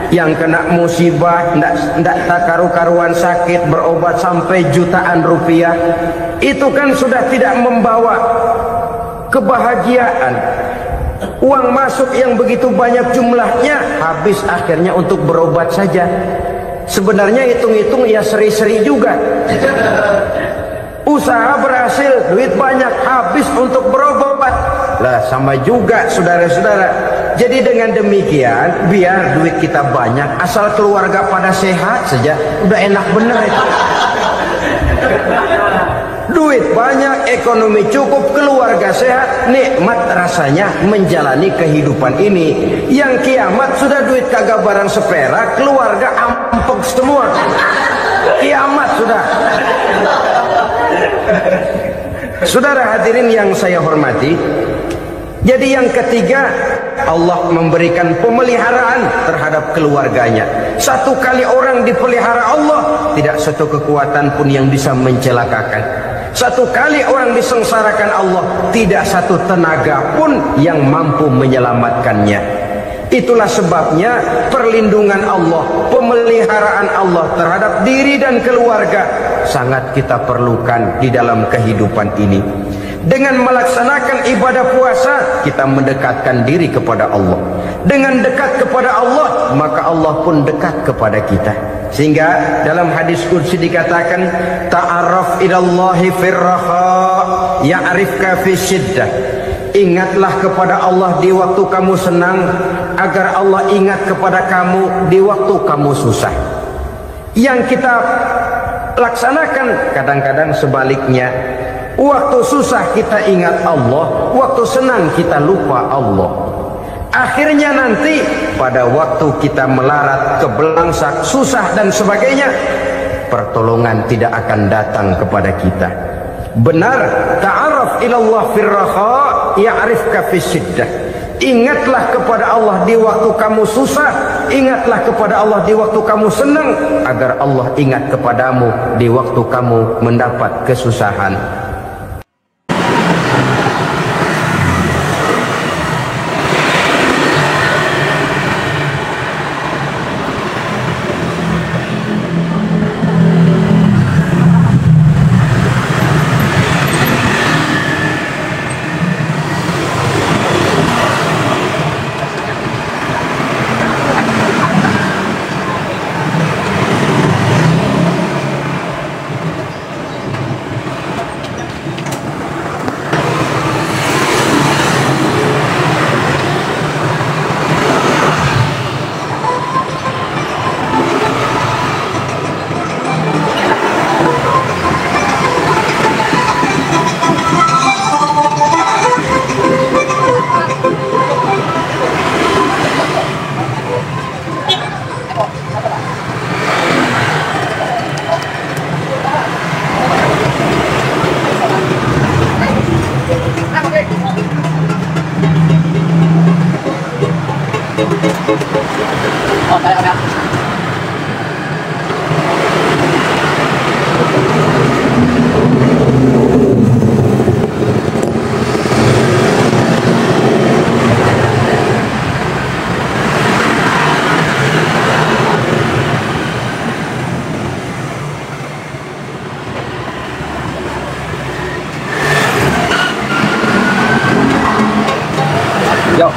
yang kena musibah, ndak karu-karuan sakit, berobat sampai jutaan rupiah. Itu kan sudah tidak membawa kebahagiaan. Uang masuk yang begitu banyak jumlahnya, habis akhirnya untuk berobat saja. Sebenarnya hitung-hitung ya seri-seri juga. Usaha berhasil, duit banyak, habis untuk berobat. Lah sama juga saudara-saudara. Jadi dengan demikian, biar duit kita banyak, asal keluarga pada sehat saja, udah enak bener itu. Duit banyak, ekonomi cukup, keluarga sehat, nikmat rasanya menjalani kehidupan ini. Yang kiamat sudah duit kagak barang seperak, keluarga ampek semua. Kiamat sudah. Saudara hadirin yang saya hormati, jadi yang ketiga, Allah memberikan pemeliharaan terhadap keluarganya. Satu kali orang dipelihara Allah, tidak satu kekuatan pun yang bisa mencelakakan. Satu kali orang disengsarakan Allah, tidak satu tenaga pun yang mampu menyelamatkannya. Itulah sebabnya perlindungan Allah, pemeliharaan Allah terhadap diri dan keluarga sangat kita perlukan di dalam kehidupan ini. Dengan melaksanakan ibadah puasa, kita mendekatkan diri kepada Allah. Dengan dekat kepada Allah, maka Allah pun dekat kepada kita. Sehingga dalam hadis qudsi dikatakan, ta'arraf ilallahi firraha ya'rifka fi syiddah. Ingatlah kepada Allah di waktu kamu senang, agar Allah ingat kepada kamu di waktu kamu susah. Yang kita laksanakan kadang-kadang sebaliknya. Waktu susah kita ingat Allah, waktu senang kita lupa Allah. Akhirnya nanti pada waktu kita melarat, kebelangsak, susah dan sebagainya, pertolongan tidak akan datang kepada kita. Benar, ta'aruf ilallah firraha ya'rifka fi syiddah. Ingatlah kepada Allah di waktu kamu susah, ingatlah kepada Allah di waktu kamu senang, agar Allah ingat kepadamu di waktu kamu mendapat kesusahan. Yo.